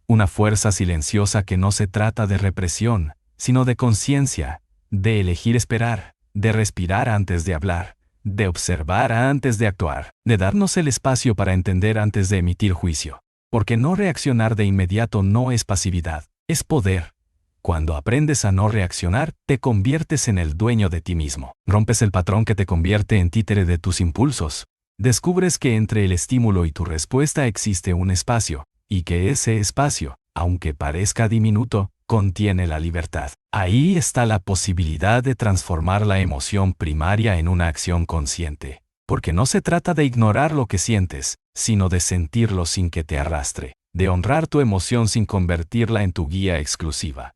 Una fuerza silenciosa que no se trata de represión, sino de conciencia, de elegir esperar, de respirar antes de hablar, de observar antes de actuar, de darnos el espacio para entender antes de emitir juicio. Porque no reaccionar de inmediato no es pasividad, es poder. Cuando aprendes a no reaccionar, te conviertes en el dueño de ti mismo. Rompes el patrón que te convierte en títere de tus impulsos. Descubres que entre el estímulo y tu respuesta existe un espacio, y que ese espacio, aunque parezca diminuto, contiene la libertad. Ahí está la posibilidad de transformar la emoción primaria en una acción consciente. Porque no se trata de ignorar lo que sientes, sino de sentirlo sin que te arrastre, de honrar tu emoción sin convertirla en tu guía exclusiva.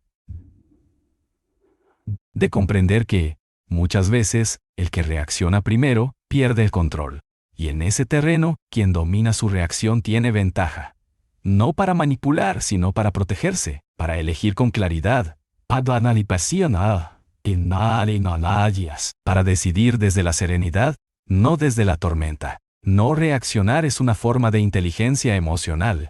De comprender que, muchas veces, el que reacciona primero, pierde el control. Y en ese terreno, quien domina su reacción tiene ventaja. No para manipular, sino para protegerse, para elegir con claridad. Para decidir desde la serenidad, no desde la tormenta. No reaccionar es una forma de inteligencia emocional.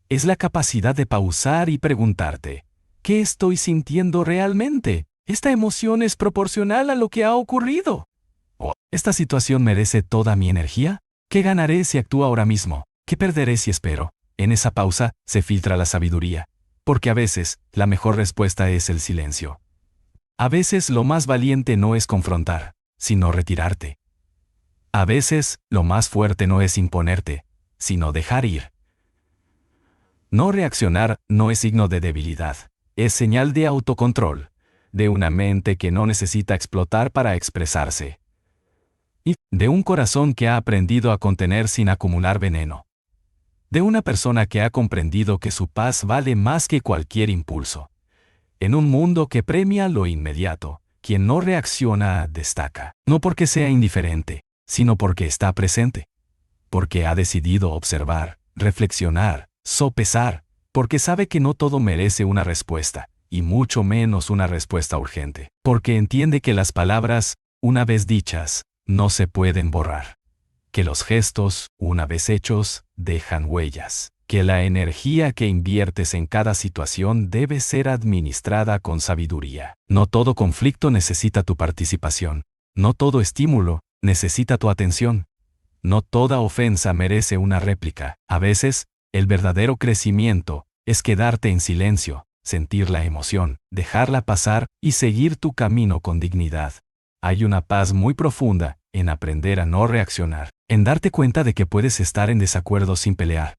Es la capacidad de pausar y preguntarte, ¿qué estoy sintiendo realmente? ¿Esta emoción es proporcional a lo que ha ocurrido? ¿O esta situación merece toda mi energía? ¿Qué ganaré si actúo ahora mismo? ¿Qué perderé si espero? En esa pausa se filtra la sabiduría, porque a veces la mejor respuesta es el silencio. A veces lo más valiente no es confrontar, sino retirarte. A veces lo más fuerte no es imponerte, sino dejar ir. No reaccionar no es signo de debilidad, es señal de autocontrol, de una mente que no necesita explotar para expresarse. Y de un corazón que ha aprendido a contener sin acumular veneno. De una persona que ha comprendido que su paz vale más que cualquier impulso. En un mundo que premia lo inmediato, quien no reacciona destaca, no porque sea indiferente, sino porque está presente. Porque ha decidido observar, reflexionar, sopesar, porque sabe que no todo merece una respuesta, y mucho menos una respuesta urgente. Porque entiende que las palabras, una vez dichas, no se pueden borrar. Que los gestos, una vez hechos, dejan huellas. Que la energía que inviertes en cada situación debe ser administrada con sabiduría. No todo conflicto necesita tu participación. No todo estímulo necesita tu atención. No toda ofensa merece una réplica. A veces, el verdadero crecimiento es quedarte en silencio, sentir la emoción, dejarla pasar y seguir tu camino con dignidad. Hay una paz muy profunda en aprender a no reaccionar, en darte cuenta de que puedes estar en desacuerdo sin pelear,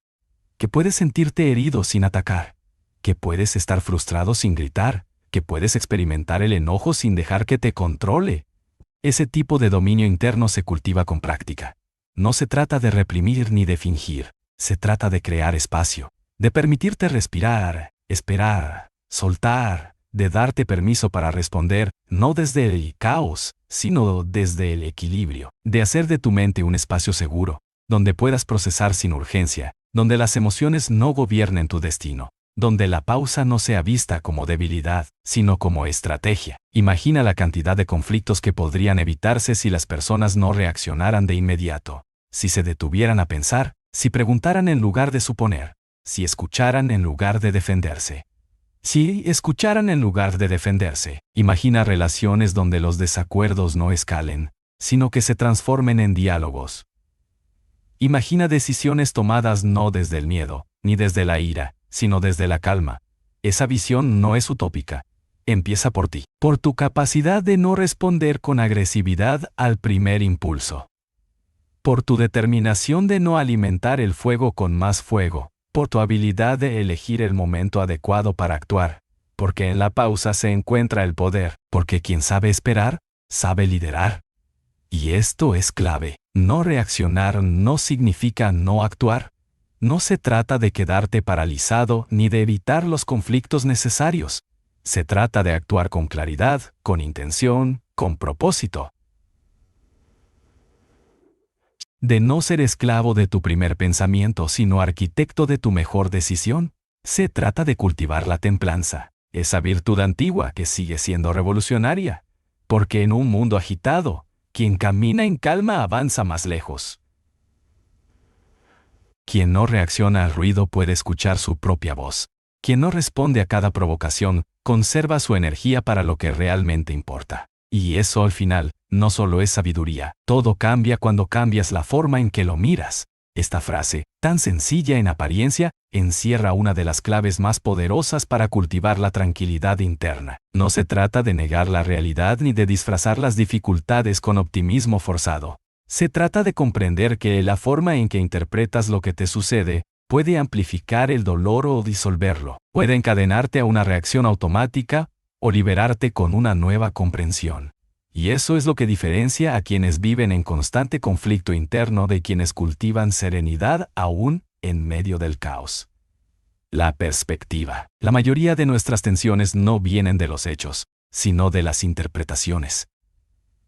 que puedes sentirte herido sin atacar, que puedes estar frustrado sin gritar, que puedes experimentar el enojo sin dejar que te controle. Ese tipo de dominio interno se cultiva con práctica. No se trata de reprimir ni de fingir, se trata de crear espacio, de permitirte respirar, esperar, soltar, de darte permiso para responder, no desde el caos, sino desde el equilibrio, de hacer de tu mente un espacio seguro, donde puedas procesar sin urgencia, donde las emociones no gobiernen tu destino, donde la pausa no sea vista como debilidad, sino como estrategia. Imagina la cantidad de conflictos que podrían evitarse si las personas no reaccionaran de inmediato, si se detuvieran a pensar, si preguntaran en lugar de suponer, si escucharan en lugar de defenderse. Si escucharan en lugar de defenderse, imagina relaciones donde los desacuerdos no escalen, sino que se transformen en diálogos. Imagina decisiones tomadas no desde el miedo, ni desde la ira, sino desde la calma. Esa visión no es utópica. Empieza por ti, por tu capacidad de no responder con agresividad al primer impulso. Por tu determinación de no alimentar el fuego con más fuego. Por tu habilidad de elegir el momento adecuado para actuar, porque en la pausa se encuentra el poder, porque quien sabe esperar, sabe liderar. Y esto es clave. No reaccionar no significa no actuar. No se trata de quedarte paralizado ni de evitar los conflictos necesarios. Se trata de actuar con claridad, con intención, con propósito. De no ser esclavo de tu primer pensamiento, sino arquitecto de tu mejor decisión. Se trata de cultivar la templanza, esa virtud antigua que sigue siendo revolucionaria. Porque en un mundo agitado, quien camina en calma avanza más lejos. Quien no reacciona al ruido puede escuchar su propia voz. Quien no responde a cada provocación, conserva su energía para lo que realmente importa. Y eso al final, no solo es sabiduría, todo cambia cuando cambias la forma en que lo miras. Esta frase, tan sencilla en apariencia, encierra una de las claves más poderosas para cultivar la tranquilidad interna. No se trata de negar la realidad ni de disfrazar las dificultades con optimismo forzado. Se trata de comprender que la forma en que interpretas lo que te sucede puede amplificar el dolor o disolverlo, puede encadenarte a una reacción automática o liberarte con una nueva comprensión. Y eso es lo que diferencia a quienes viven en constante conflicto interno de quienes cultivan serenidad aún en medio del caos. La perspectiva. La mayoría de nuestras tensiones no vienen de los hechos, sino de las interpretaciones.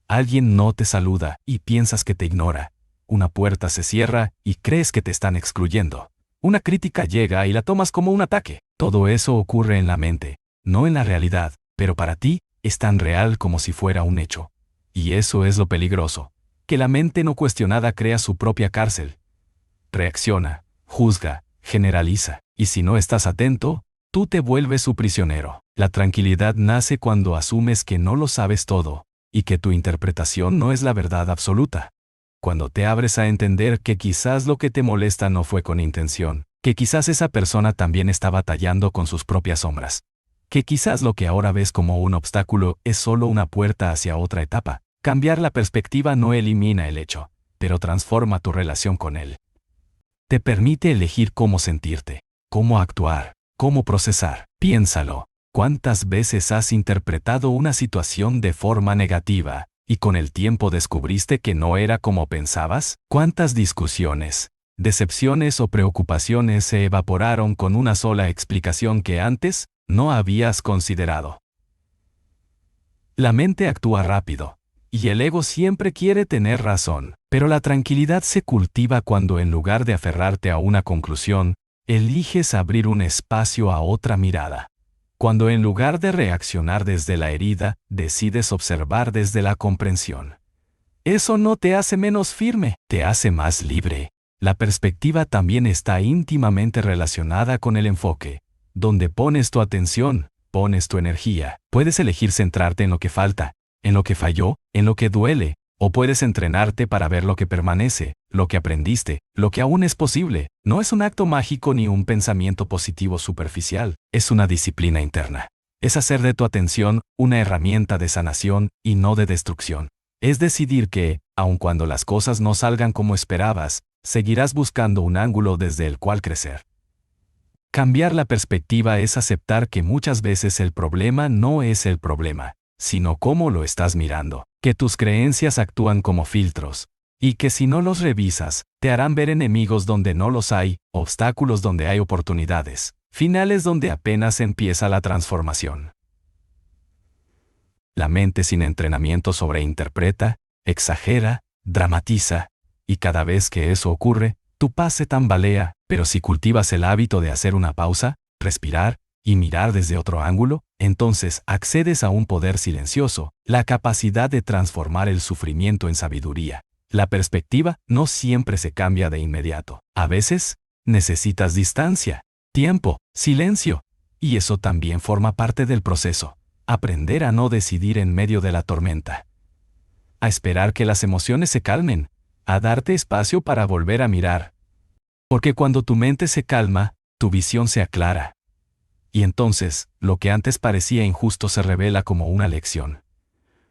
Alguien no te saluda y piensas que te ignora. Una puerta se cierra y crees que te están excluyendo. Una crítica llega y la tomas como un ataque. Todo eso ocurre en la mente, no en la realidad, pero para ti es tan real como si fuera un hecho. Y eso es lo peligroso, que la mente no cuestionada crea su propia cárcel. Reacciona, juzga, generaliza, y si no estás atento, tú te vuelves su prisionero. La tranquilidad nace cuando asumes que no lo sabes todo, y que tu interpretación no es la verdad absoluta. Cuando te abres a entender que quizás lo que te molesta no fue con intención, que quizás esa persona también está batallando con sus propias sombras, que quizás lo que ahora ves como un obstáculo es solo una puerta hacia otra etapa. Cambiar la perspectiva no elimina el hecho, pero transforma tu relación con él. Te permite elegir cómo sentirte, cómo actuar, cómo procesar. Piénsalo. ¿Cuántas veces has interpretado una situación de forma negativa y con el tiempo descubriste que no era como pensabas? ¿Cuántas discusiones, decepciones o preocupaciones se evaporaron con una sola explicación que antes no habías considerado? La mente actúa rápido, y el ego siempre quiere tener razón, pero la tranquilidad se cultiva cuando en lugar de aferrarte a una conclusión, eliges abrir un espacio a otra mirada. Cuando en lugar de reaccionar desde la herida, decides observar desde la comprensión. Eso no te hace menos firme, te hace más libre. La perspectiva también está íntimamente relacionada con el enfoque. Donde pones tu atención, pones tu energía. Puedes elegir centrarte en lo que falta, en lo que falló, en lo que duele, o puedes entrenarte para ver lo que permanece, lo que aprendiste, lo que aún es posible. No es un acto mágico ni un pensamiento positivo superficial, es una disciplina interna. Es hacer de tu atención una herramienta de sanación y no de destrucción. Es decidir que, aun cuando las cosas no salgan como esperabas, seguirás buscando un ángulo desde el cual crecer. Cambiar la perspectiva es aceptar que muchas veces el problema no es el problema, sino cómo lo estás mirando, que tus creencias actúan como filtros, y que si no los revisas, te harán ver enemigos donde no los hay, obstáculos donde hay oportunidades, finales donde apenas empieza la transformación. La mente sin entrenamiento sobreinterpreta, exagera, dramatiza, y cada vez que eso ocurre, tu paz se tambalea, pero si cultivas el hábito de hacer una pausa, respirar, y mirar desde otro ángulo, entonces accedes a un poder silencioso, la capacidad de transformar el sufrimiento en sabiduría. La perspectiva no siempre se cambia de inmediato. A veces, necesitas distancia, tiempo, silencio, y eso también forma parte del proceso. Aprender a no decidir en medio de la tormenta. A esperar que las emociones se calmen, a darte espacio para volver a mirar. Porque cuando tu mente se calma, tu visión se aclara. Y entonces, lo que antes parecía injusto se revela como una lección.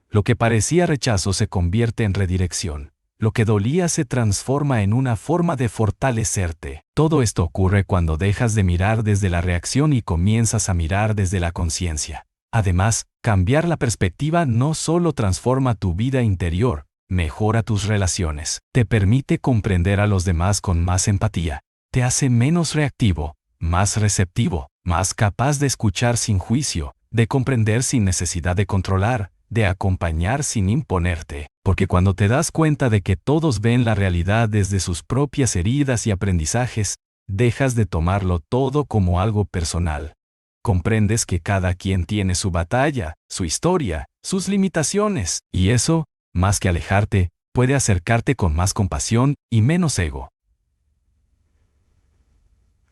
Lo que parecía rechazo se convierte en redirección. Lo que dolía se transforma en una forma de fortalecerte. Todo esto ocurre cuando dejas de mirar desde la reacción y comienzas a mirar desde la conciencia. Además, cambiar la perspectiva no solo transforma tu vida interior, mejora tus relaciones, te permite comprender a los demás con más empatía, te hace menos reactivo, más receptivo, más capaz de escuchar sin juicio, de comprender sin necesidad de controlar, de acompañar sin imponerte. Porque cuando te das cuenta de que todos ven la realidad desde sus propias heridas y aprendizajes, dejas de tomarlo todo como algo personal. Comprendes que cada quien tiene su batalla, su historia, sus limitaciones, y eso, más que alejarte, puede acercarte con más compasión y menos ego.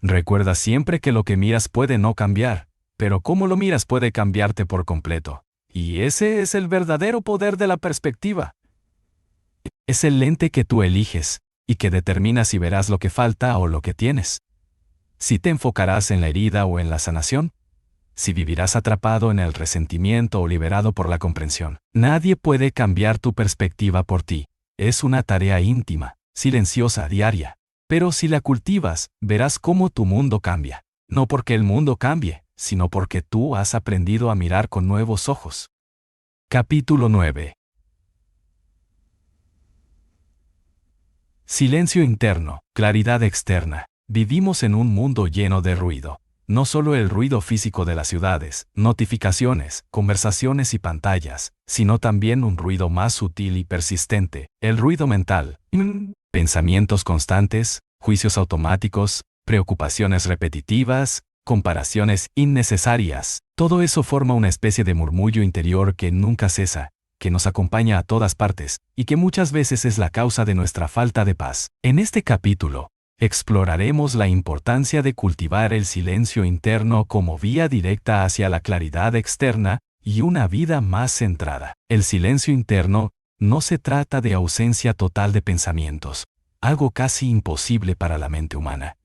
Recuerda siempre que lo que miras puede no cambiar, pero cómo lo miras puede cambiarte por completo. Y ese es el verdadero poder de la perspectiva. Es el lente que tú eliges, y que determina si verás lo que falta o lo que tienes. Si te enfocarás en la herida o en la sanación. Si vivirás atrapado en el resentimiento o liberado por la comprensión. Nadie puede cambiar tu perspectiva por ti. Es una tarea íntima, silenciosa, diaria. Pero si la cultivas, verás cómo tu mundo cambia. No porque el mundo cambie, sino porque tú has aprendido a mirar con nuevos ojos. Capítulo 9. Silencio interno, claridad externa. Vivimos en un mundo lleno de ruido. No solo el ruido físico de las ciudades, notificaciones, conversaciones y pantallas, sino también un ruido más sutil y persistente, el ruido mental. Pensamientos constantes, juicios automáticos, preocupaciones repetitivas, comparaciones innecesarias. Todo eso forma una especie de murmullo interior que nunca cesa, que nos acompaña a todas partes, y que muchas veces es la causa de nuestra falta de paz. En este capítulo, exploraremos la importancia de cultivar el silencio interno como vía directa hacia la claridad externa y una vida más centrada. El silencio interno no se trata de ausencia total de pensamientos, algo casi imposible para la mente humana.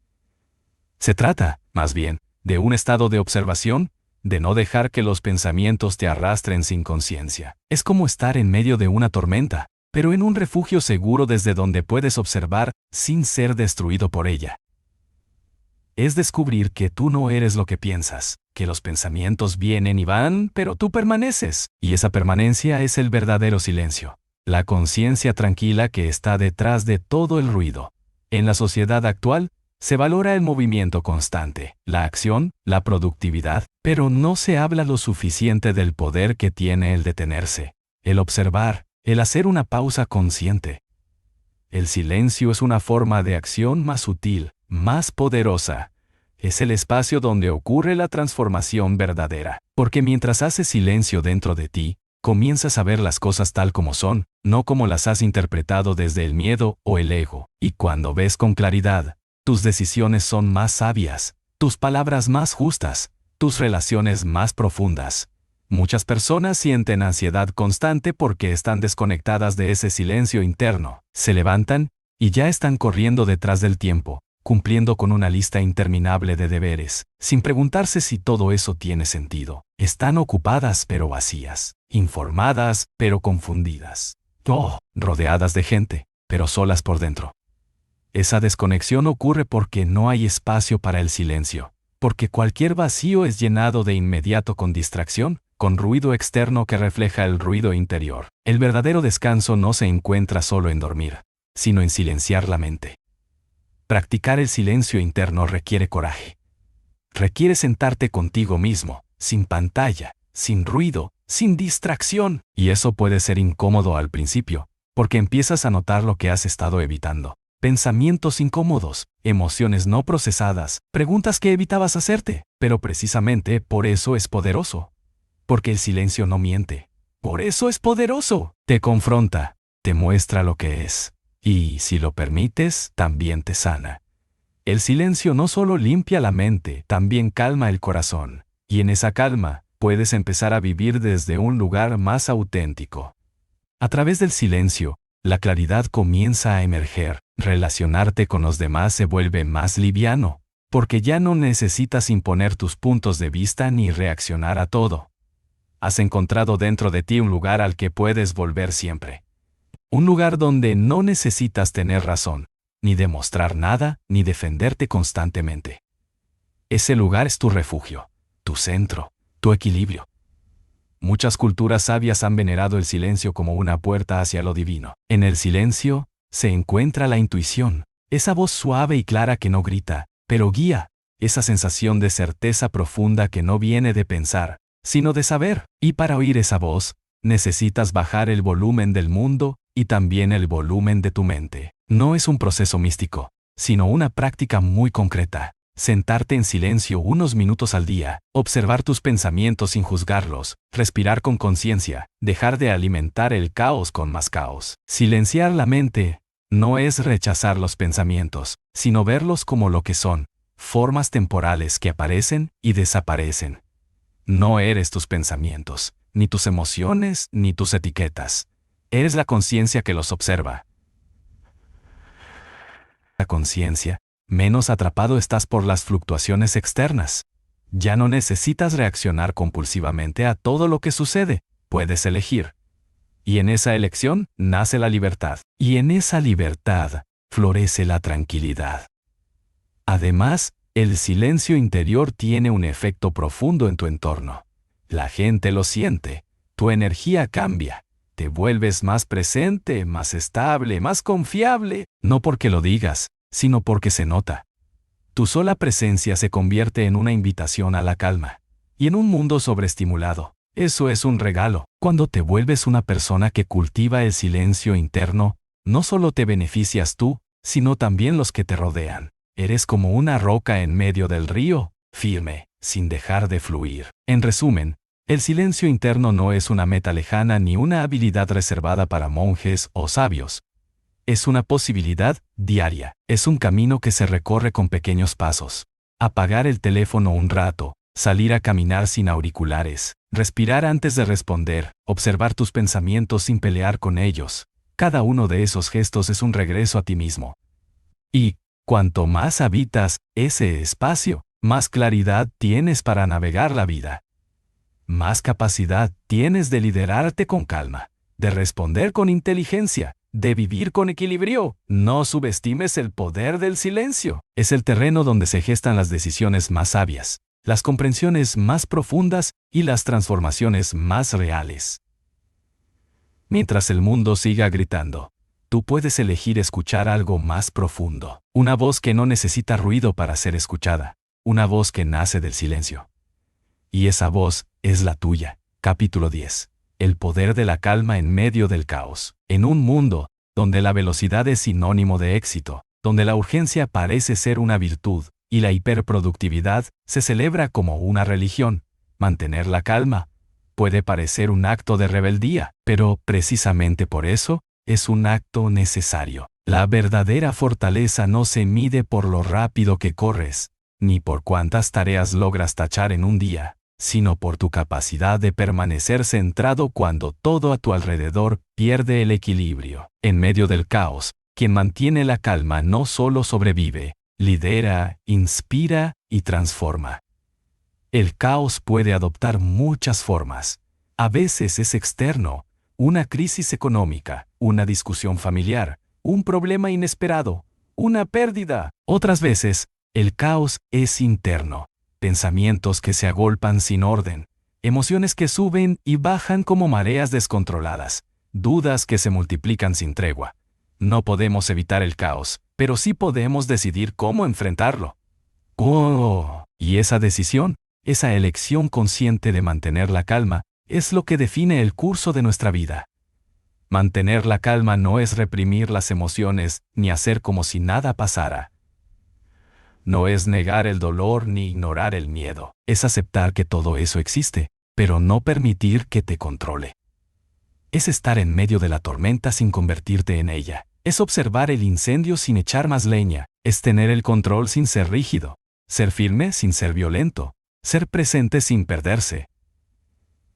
Se trata, más bien, de un estado de observación, de no dejar que los pensamientos te arrastren sin conciencia. Es como estar en medio de una tormenta, pero en un refugio seguro desde donde puedes observar sin ser destruido por ella. Es descubrir que tú no eres lo que piensas, que los pensamientos vienen y van, pero tú permaneces, y esa permanencia es el verdadero silencio, la conciencia tranquila que está detrás de todo el ruido. En la sociedad actual, se valora el movimiento constante, la acción, la productividad, pero no se habla lo suficiente del poder que tiene el detenerse, el observar, el hacer una pausa consciente. El silencio es una forma de acción más sutil, más poderosa. Es el espacio donde ocurre la transformación verdadera. Porque mientras haces silencio dentro de ti, comienzas a ver las cosas tal como son, no como las has interpretado desde el miedo o el ego. Y cuando ves con claridad, tus decisiones son más sabias, tus palabras más justas, tus relaciones más profundas. Muchas personas sienten ansiedad constante porque están desconectadas de ese silencio interno. Se levantan y ya están corriendo detrás del tiempo, cumpliendo con una lista interminable de deberes, sin preguntarse si todo eso tiene sentido. Están ocupadas pero vacías, informadas pero confundidas. Rodeadas de gente, pero solas por dentro. Esa desconexión ocurre porque no hay espacio para el silencio, porque cualquier vacío es llenado de inmediato con distracción, con ruido externo que refleja el ruido interior. El verdadero descanso no se encuentra solo en dormir, sino en silenciar la mente. Practicar el silencio interno requiere coraje. Requiere sentarte contigo mismo, sin pantalla, sin ruido, sin distracción. Y eso puede ser incómodo al principio, porque empiezas a notar lo que has estado evitando. Pensamientos incómodos, emociones no procesadas, preguntas que evitabas hacerte. Pero precisamente por eso es poderoso. Porque el silencio no miente. Por eso es poderoso. Te confronta, te muestra lo que es. Y, si lo permites, también te sana. El silencio no solo limpia la mente, también calma el corazón. Y en esa calma, puedes empezar a vivir desde un lugar más auténtico. A través del silencio, la claridad comienza a emerger. Relacionarte con los demás se vuelve más liviano, porque ya no necesitas imponer tus puntos de vista ni reaccionar a todo. Has encontrado dentro de ti un lugar al que puedes volver siempre. Un lugar donde no necesitas tener razón, ni demostrar nada, ni defenderte constantemente. Ese lugar es tu refugio, tu centro, tu equilibrio. Muchas culturas sabias han venerado el silencio como una puerta hacia lo divino. En el silencio se encuentra la intuición, Esa voz suave y clara que no grita, pero guía. Esa sensación de certeza profunda que no viene de pensar, sino de saber. Y para oír esa voz, necesitas bajar el volumen del mundo y también el volumen de tu mente. No es un proceso místico, sino una práctica muy concreta. Sentarte en silencio unos minutos al día, observar tus pensamientos sin juzgarlos, respirar con conciencia, dejar de alimentar el caos con más caos. Silenciar la mente no es rechazar los pensamientos, sino verlos como lo que son, formas temporales que aparecen y desaparecen. No eres tus pensamientos, ni tus emociones, ni tus etiquetas. Eres la conciencia que los observa. La conciencia, menos atrapado estás por las fluctuaciones externas. Ya no necesitas reaccionar compulsivamente a todo lo que sucede, puedes elegir. Y en esa elección nace la libertad. Y en esa libertad florece la tranquilidad. Además, el silencio interior tiene un efecto profundo en tu entorno. La gente lo siente, tu energía cambia, te vuelves más presente, más estable, más confiable, no porque lo digas, sino porque se nota. Tu sola presencia se convierte en una invitación a la calma. Y en un mundo sobreestimulado, eso es un regalo. Cuando te vuelves una persona que cultiva el silencio interno, no solo te beneficias tú, sino también los que te rodean. Eres como una roca en medio del río, firme, sin dejar de fluir. En resumen, el silencio interno no es una meta lejana ni una habilidad reservada para monjes o sabios. Es una posibilidad diaria. Es un camino que se recorre con pequeños pasos. Apagar el teléfono un rato, salir a caminar sin auriculares, respirar antes de responder, observar tus pensamientos sin pelear con ellos. Cada uno de esos gestos es un regreso a ti mismo. Y, cuanto más habitas ese espacio, más claridad tienes para navegar la vida. Más capacidad tienes de liderarte con calma, de responder con inteligencia, de vivir con equilibrio. No subestimes el poder del silencio. Es el terreno donde se gestan las decisiones más sabias, las comprensiones más profundas y las transformaciones más reales. Mientras el mundo siga gritando, tú puedes elegir escuchar algo más profundo. Una voz que no necesita ruido para ser escuchada. Una voz que nace del silencio. Y esa voz es la tuya. Capítulo 10. El poder de la calma en medio del caos. En un mundo donde la velocidad es sinónimo de éxito, donde la urgencia parece ser una virtud y la hiperproductividad se celebra como una religión, mantener la calma puede parecer un acto de rebeldía, pero precisamente por eso, es un acto necesario. La verdadera fortaleza no se mide por lo rápido que corres, ni por cuántas tareas logras tachar en un día, sino por tu capacidad de permanecer centrado cuando todo a tu alrededor pierde el equilibrio. En medio del caos, quien mantiene la calma no solo sobrevive, lidera, inspira y transforma. El caos puede adoptar muchas formas. A veces es externo, una crisis económica, una discusión familiar, un problema inesperado, una pérdida. Otras veces, el caos es interno. Pensamientos que se agolpan sin orden, emociones que suben y bajan como mareas descontroladas, dudas que se multiplican sin tregua. No podemos evitar el caos, pero sí podemos decidir cómo enfrentarlo. Y esa decisión, esa elección consciente de mantener la calma, es lo que define el curso de nuestra vida. Mantener la calma no es reprimir las emociones ni hacer como si nada pasara. No es negar el dolor ni ignorar el miedo. Es aceptar que todo eso existe, pero no permitir que te controle. Es estar en medio de la tormenta sin convertirte en ella. Es observar el incendio sin echar más leña. Es tener el control sin ser rígido. Ser firme sin ser violento. Ser presente sin perderse.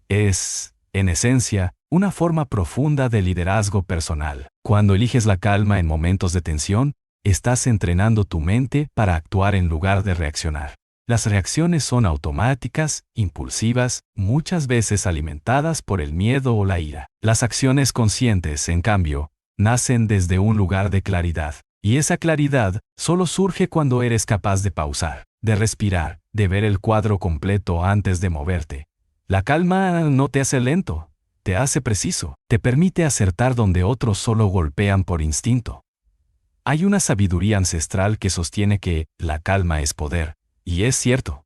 Es, en esencia, una forma profunda de liderazgo personal. Cuando eliges la calma en momentos de tensión, estás entrenando tu mente para actuar en lugar de reaccionar. Las reacciones son automáticas, impulsivas, muchas veces alimentadas por el miedo o la ira. Las acciones conscientes, en cambio, nacen desde un lugar de claridad. Y esa claridad solo surge cuando eres capaz de pausar, de respirar, de ver el cuadro completo antes de moverte. La calma no te hace lento, te hace preciso, te permite acertar donde otros solo golpean por instinto. Hay una sabiduría ancestral que sostiene que la calma es poder, y es cierto.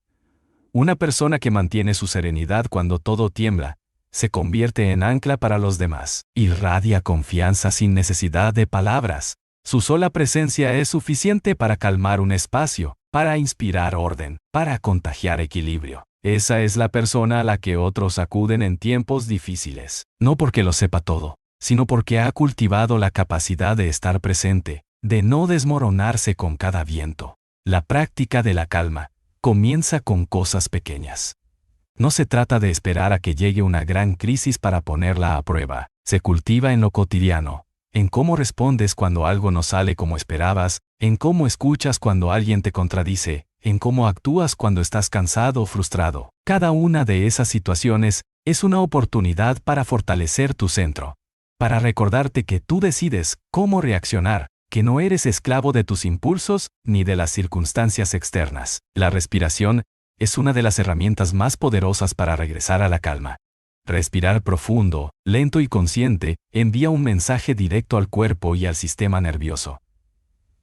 Una persona que mantiene su serenidad cuando todo tiembla, se convierte en ancla para los demás. Irradia confianza sin necesidad de palabras. Su sola presencia es suficiente para calmar un espacio, para inspirar orden, para contagiar equilibrio. Esa es la persona a la que otros acuden en tiempos difíciles. No porque lo sepa todo, sino porque ha cultivado la capacidad de estar presente, de no desmoronarse con cada viento. La práctica de la calma comienza con cosas pequeñas. No se trata de esperar a que llegue una gran crisis para ponerla a prueba. Se cultiva en lo cotidiano, en cómo respondes cuando algo no sale como esperabas, en cómo escuchas cuando alguien te contradice, en cómo actúas cuando estás cansado o frustrado. Cada una de esas situaciones es una oportunidad para fortalecer tu centro, para recordarte que tú decides cómo reaccionar, que no eres esclavo de tus impulsos ni de las circunstancias externas. La respiración es una de las herramientas más poderosas para regresar a la calma. Respirar profundo, lento y consciente envía un mensaje directo al cuerpo y al sistema nervioso.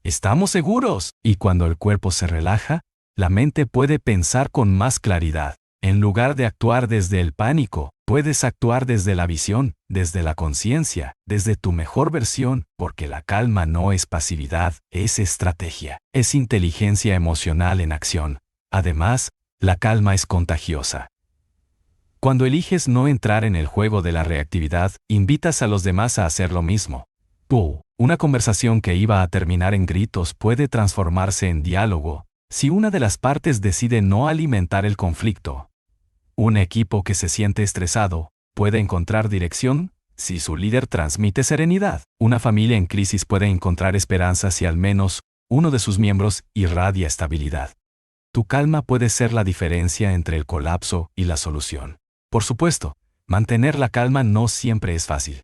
¿Estamos seguros? Y cuando el cuerpo se relaja, la mente puede pensar con más claridad. En lugar de actuar desde el pánico, puedes actuar desde la visión, desde la conciencia, desde tu mejor versión, porque la calma no es pasividad, es estrategia, es inteligencia emocional en acción. Además, la calma es contagiosa. Cuando eliges no entrar en el juego de la reactividad, invitas a los demás a hacer lo mismo. Una conversación que iba a terminar en gritos puede transformarse en diálogo, si una de las partes decide no alimentar el conflicto. Un equipo que se siente estresado puede encontrar dirección si su líder transmite serenidad. Una familia en crisis puede encontrar esperanza si al menos uno de sus miembros irradia estabilidad. Tu calma puede ser la diferencia entre el colapso y la solución. Por supuesto, mantener la calma no siempre es fácil.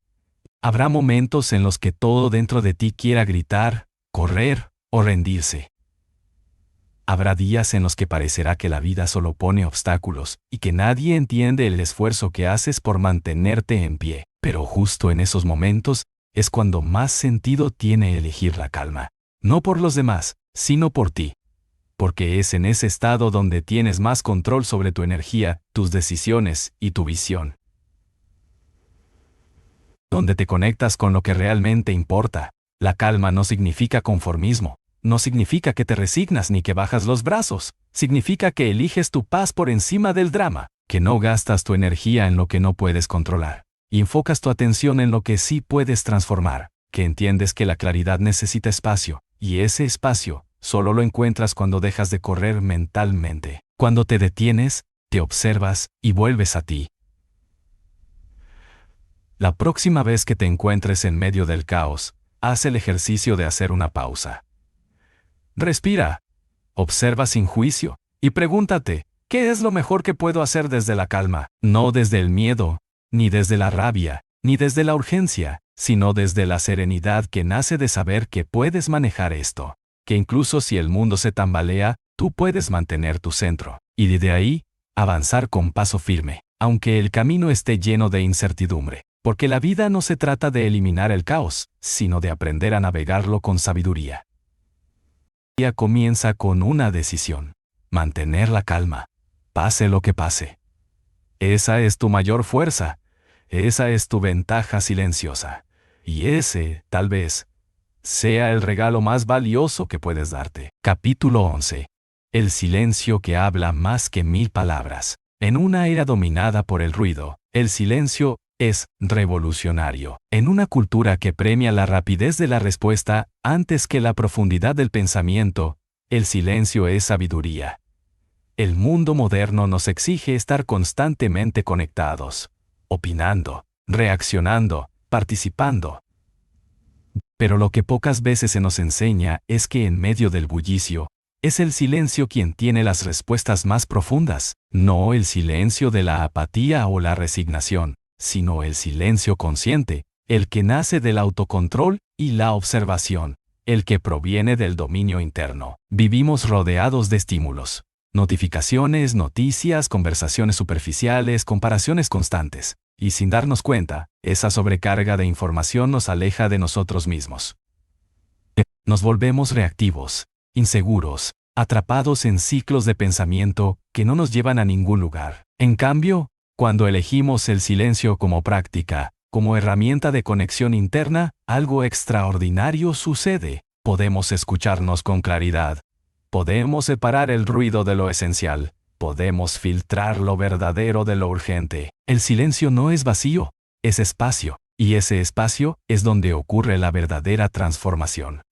Habrá momentos en los que todo dentro de ti quiera gritar, correr o rendirse. Habrá días en los que parecerá que la vida solo pone obstáculos y que nadie entiende el esfuerzo que haces por mantenerte en pie. Pero justo en esos momentos es cuando más sentido tiene elegir la calma. No por los demás, sino por ti. Porque es en ese estado donde tienes más control sobre tu energía, tus decisiones y tu visión. Donde te conectas con lo que realmente importa. La calma no significa conformismo. No significa que te resignas ni que bajas los brazos. Significa que eliges tu paz por encima del drama, que no gastas tu energía en lo que no puedes controlar. Y enfocas tu atención en lo que sí puedes transformar, que entiendes que la claridad necesita espacio, y ese espacio solo lo encuentras cuando dejas de correr mentalmente. Cuando te detienes, te observas y vuelves a ti. La próxima vez que te encuentres en medio del caos, haz el ejercicio de hacer una pausa. Respira, observa sin juicio, y pregúntate, ¿qué es lo mejor que puedo hacer desde la calma? No desde el miedo, ni desde la rabia, ni desde la urgencia, sino desde la serenidad que nace de saber que puedes manejar esto, que incluso si el mundo se tambalea, tú puedes mantener tu centro, y desde ahí, avanzar con paso firme, aunque el camino esté lleno de incertidumbre, porque la vida no se trata de eliminar el caos, sino de aprender a navegarlo con sabiduría. El día comienza con una decisión: mantener la calma, pase lo que pase. Esa es tu mayor fuerza, esa es tu ventaja silenciosa, y ese, tal vez, sea el regalo más valioso que puedes darte. Capítulo 11. El silencio que habla más que 1000 palabras. En una era dominada por el ruido, el silencio es revolucionario. En una cultura que premia la rapidez de la respuesta antes que la profundidad del pensamiento, el silencio es sabiduría. El mundo moderno nos exige estar constantemente conectados, opinando, reaccionando, participando. Pero lo que pocas veces se nos enseña es que en medio del bullicio, es el silencio quien tiene las respuestas más profundas, no el silencio de la apatía o la resignación, sino el silencio consciente, el que nace del autocontrol y la observación, el que proviene del dominio interno. Vivimos rodeados de estímulos, notificaciones, noticias, conversaciones superficiales, comparaciones constantes, y sin darnos cuenta, esa sobrecarga de información nos aleja de nosotros mismos. Nos volvemos reactivos, inseguros, atrapados en ciclos de pensamiento que no nos llevan a ningún lugar. En cambio, cuando elegimos el silencio como práctica, como herramienta de conexión interna, algo extraordinario sucede. Podemos escucharnos con claridad. Podemos separar el ruido de lo esencial. Podemos filtrar lo verdadero de lo urgente. El silencio no es vacío, es espacio, y ese espacio es donde ocurre la verdadera transformación.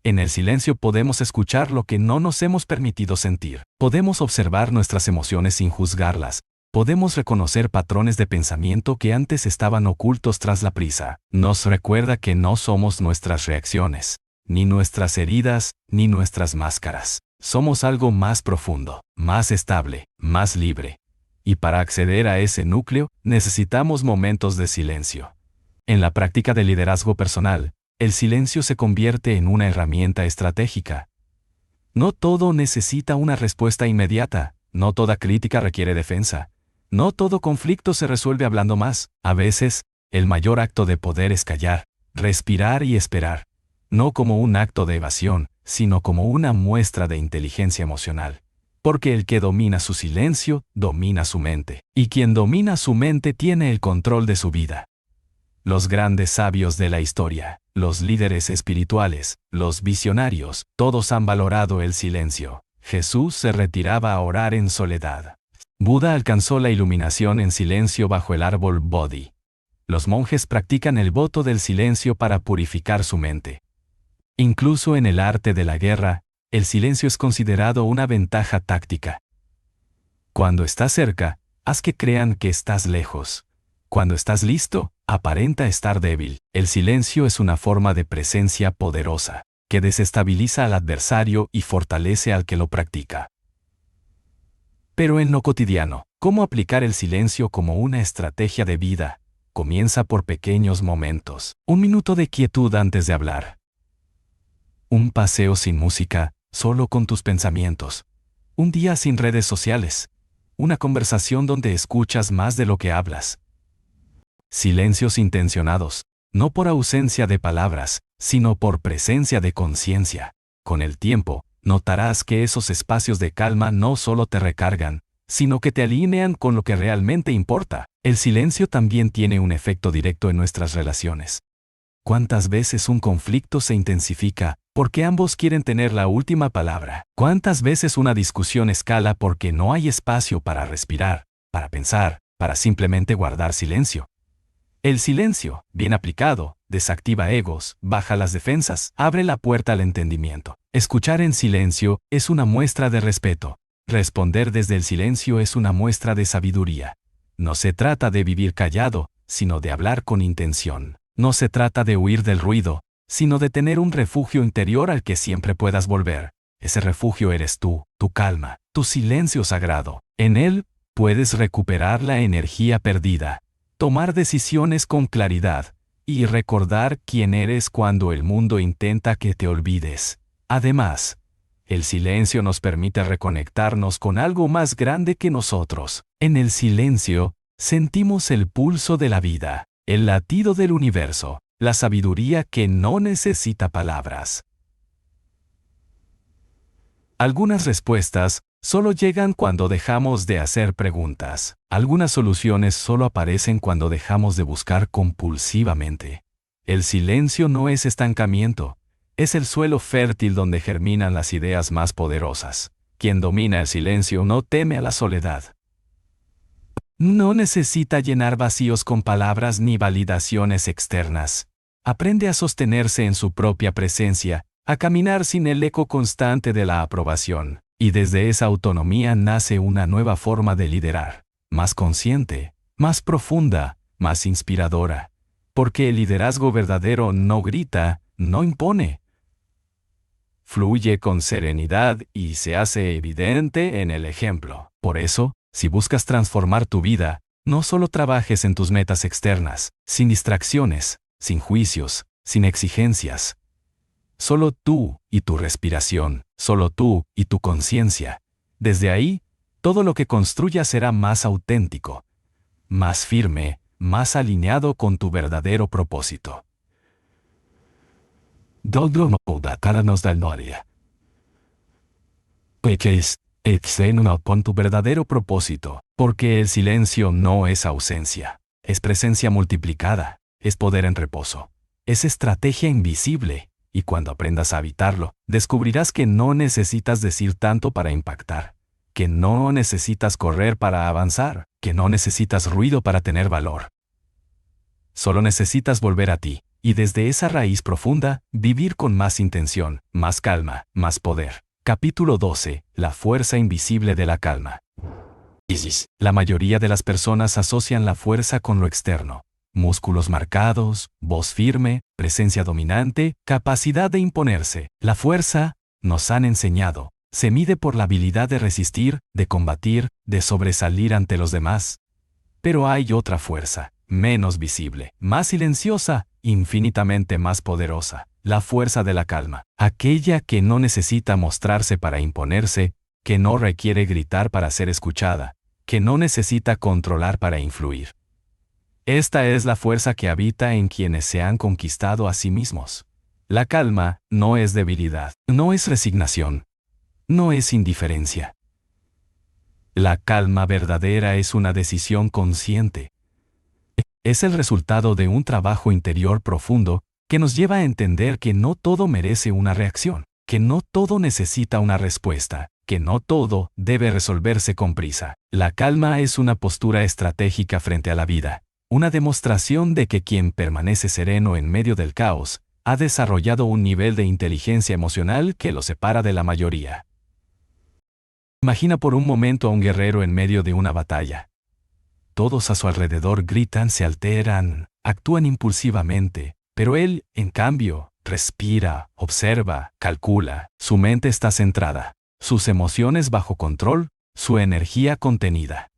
En el silencio podemos escuchar lo que no nos hemos permitido sentir. Podemos observar nuestras emociones sin juzgarlas. Podemos reconocer patrones de pensamiento que antes estaban ocultos tras la prisa. Nos recuerda que no somos nuestras reacciones, ni nuestras heridas, ni nuestras máscaras. Somos algo más profundo, más estable, más libre. Y para acceder a ese núcleo, necesitamos momentos de silencio. En la práctica de liderazgo personal, el silencio se convierte en una herramienta estratégica. No todo necesita una respuesta inmediata, no toda crítica requiere defensa, no todo conflicto se resuelve hablando más. A veces, el mayor acto de poder es callar, respirar y esperar, no como un acto de evasión, sino como una muestra de inteligencia emocional. Porque el que domina su silencio, domina su mente, y quien domina su mente tiene el control de su vida. Los grandes sabios de la historia, los líderes espirituales, los visionarios, todos han valorado el silencio. Jesús se retiraba a orar en soledad. Buda alcanzó la iluminación en silencio bajo el árbol Bodhi. Los monjes practican el voto del silencio para purificar su mente. Incluso en el arte de la guerra, el silencio es considerado una ventaja táctica. Cuando estás cerca, haz que crean que estás lejos. Cuando estás listo, aparenta estar débil. El silencio es una forma de presencia poderosa, que desestabiliza al adversario y fortalece al que lo practica. Pero en lo cotidiano, ¿cómo aplicar el silencio como una estrategia de vida? Comienza por pequeños momentos. 1 minuto de quietud antes de hablar. Un paseo sin música, solo con tus pensamientos. Un día sin redes sociales. Una conversación donde escuchas más de lo que hablas. Silencios intencionados, no por ausencia de palabras, sino por presencia de conciencia. Con el tiempo, notarás que esos espacios de calma no solo te recargan, sino que te alinean con lo que realmente importa. El silencio también tiene un efecto directo en nuestras relaciones. ¿Cuántas veces un conflicto se intensifica porque ambos quieren tener la última palabra? ¿Cuántas veces una discusión escala porque no hay espacio para respirar, para pensar, para simplemente guardar silencio? El silencio, bien aplicado, desactiva egos, baja las defensas, abre la puerta al entendimiento. Escuchar en silencio es una muestra de respeto. Responder desde el silencio es una muestra de sabiduría. No se trata de vivir callado, sino de hablar con intención. No se trata de huir del ruido, sino de tener un refugio interior al que siempre puedas volver. Ese refugio eres tú, tu calma, tu silencio sagrado. En él, puedes recuperar la energía perdida, tomar decisiones con claridad y recordar quién eres cuando el mundo intenta que te olvides. Además, el silencio nos permite reconectarnos con algo más grande que nosotros. En el silencio, sentimos el pulso de la vida, el latido del universo, la sabiduría que no necesita palabras. Algunas respuestas solo llegan cuando dejamos de hacer preguntas. Algunas soluciones solo aparecen cuando dejamos de buscar compulsivamente. El silencio no es estancamiento, es el suelo fértil donde germinan las ideas más poderosas. Quien domina el silencio no teme a la soledad. No necesita llenar vacíos con palabras ni validaciones externas. Aprende a sostenerse en su propia presencia, a caminar sin el eco constante de la aprobación. Y desde esa autonomía nace una nueva forma de liderar, más consciente, más profunda, más inspiradora. Porque el liderazgo verdadero no grita, no impone. Fluye con serenidad y se hace evidente en el ejemplo. Por eso, si buscas transformar tu vida, no solo trabajes en tus metas externas, sin distracciones, sin juicios, sin exigencias. Solo tú y tu respiración, solo tú y tu conciencia. Desde ahí, todo lo que construyas será más auténtico, más firme, más alineado con tu verdadero propósito. Doglo no puda caranos del noria. Peques, exeno con tu verdadero propósito, porque el silencio no es ausencia, es presencia multiplicada, es poder en reposo, es estrategia invisible, y cuando aprendas a habitarlo, descubrirás que no necesitas decir tanto para impactar, que no necesitas correr para avanzar, que no necesitas ruido para tener valor. Solo necesitas volver a ti, y desde esa raíz profunda, vivir con más intención, más calma, más poder. Capítulo 12. La fuerza invisible de la calma. La mayoría de las personas asocian la fuerza con lo externo. Músculos marcados, voz firme, presencia dominante, capacidad de imponerse. La fuerza, nos han enseñado, se mide por la habilidad de resistir, de combatir, de sobresalir ante los demás. Pero hay otra fuerza, menos visible, más silenciosa, infinitamente más poderosa. La fuerza de la calma, aquella que no necesita mostrarse para imponerse, que no requiere gritar para ser escuchada, que no necesita controlar para influir. Esta es la fuerza que habita en quienes se han conquistado a sí mismos. La calma no es debilidad, no es resignación, no es indiferencia. La calma verdadera es una decisión consciente. Es el resultado de un trabajo interior profundo que nos lleva a entender que no todo merece una reacción, que no todo necesita una respuesta, que no todo debe resolverse con prisa. La calma es una postura estratégica frente a la vida, una demostración de que quien permanece sereno en medio del caos ha desarrollado un nivel de inteligencia emocional que lo separa de la mayoría. Imagina por un momento a un guerrero en medio de una batalla. Todos a su alrededor gritan, se alteran, actúan impulsivamente, pero él, en cambio, respira, observa, calcula. Su mente está centrada, sus emociones bajo control, su energía contenida.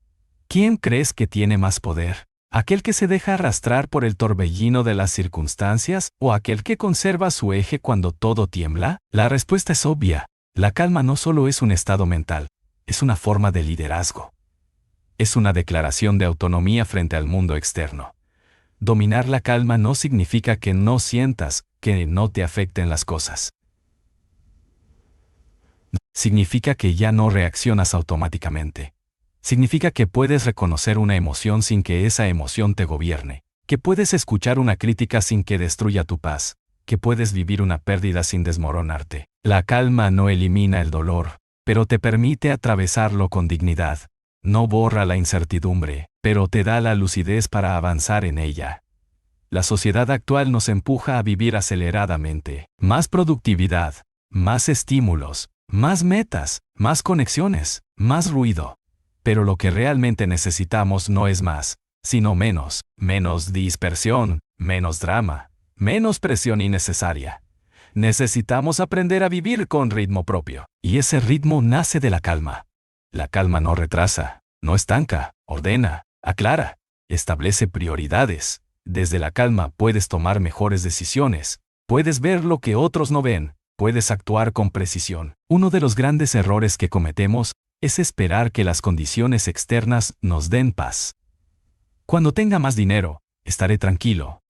¿Quién crees que tiene más poder? ¿Aquel que se deja arrastrar por el torbellino de las circunstancias o aquel que conserva su eje cuando todo tiembla? La respuesta es obvia. La calma no solo es un estado mental, es una forma de liderazgo. Es una declaración de autonomía frente al mundo externo. Dominar la calma no significa que no sientas, que no te afecten las cosas. Significa que ya no reaccionas automáticamente. Significa que puedes reconocer una emoción sin que esa emoción te gobierne, que puedes escuchar una crítica sin que destruya tu paz, que puedes vivir una pérdida sin desmoronarte. La calma no elimina el dolor, pero te permite atravesarlo con dignidad. No borra la incertidumbre, pero te da la lucidez para avanzar en ella. La sociedad actual nos empuja a vivir aceleradamente. Más productividad, más estímulos, más metas, más conexiones, más ruido. Pero lo que realmente necesitamos no es más, sino menos. Menos dispersión, menos drama, menos presión innecesaria. Necesitamos aprender a vivir con ritmo propio. Y ese ritmo nace de la calma. La calma no retrasa, no estanca, ordena, aclara, establece prioridades. Desde la calma puedes tomar mejores decisiones, puedes ver lo que otros no ven, puedes actuar con precisión. Uno de los grandes errores que cometemos es esperar que las condiciones externas nos den paz. Cuando tenga más dinero, estaré tranquilo.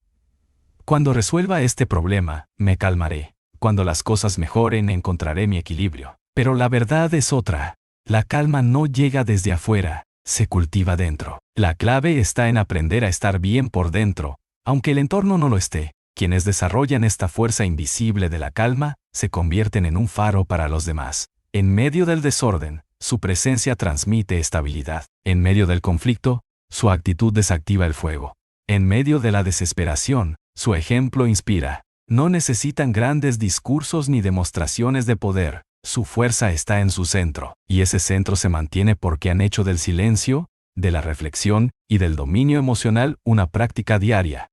Cuando resuelva este problema, me calmaré. Cuando las cosas mejoren, encontraré mi equilibrio. Pero la verdad es otra. La calma no llega desde afuera, se cultiva dentro. La clave está en aprender a estar bien por dentro, aunque el entorno no lo esté. Quienes desarrollan esta fuerza invisible de la calma, se convierten en un faro para los demás. En medio del desorden, su presencia transmite estabilidad. En medio del conflicto, su actitud desactiva el fuego. En medio de la desesperación, su ejemplo inspira. No necesitan grandes discursos ni demostraciones de poder. Su fuerza está en su centro, y ese centro se mantiene porque han hecho del silencio, de la reflexión y del dominio emocional una práctica diaria.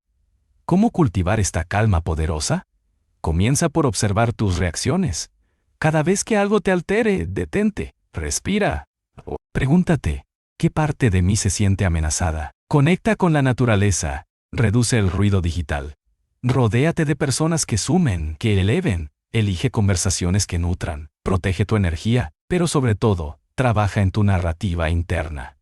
¿Cómo cultivar esta calma poderosa? Comienza por observar tus reacciones. Cada vez que algo te altere, detente, respira. O pregúntate, ¿qué parte de mí se siente amenazada? Conecta con la naturaleza, reduce el ruido digital. Rodéate de personas que sumen, que eleven. Elige conversaciones que nutran, protege tu energía, pero sobre todo, trabaja en tu narrativa interna.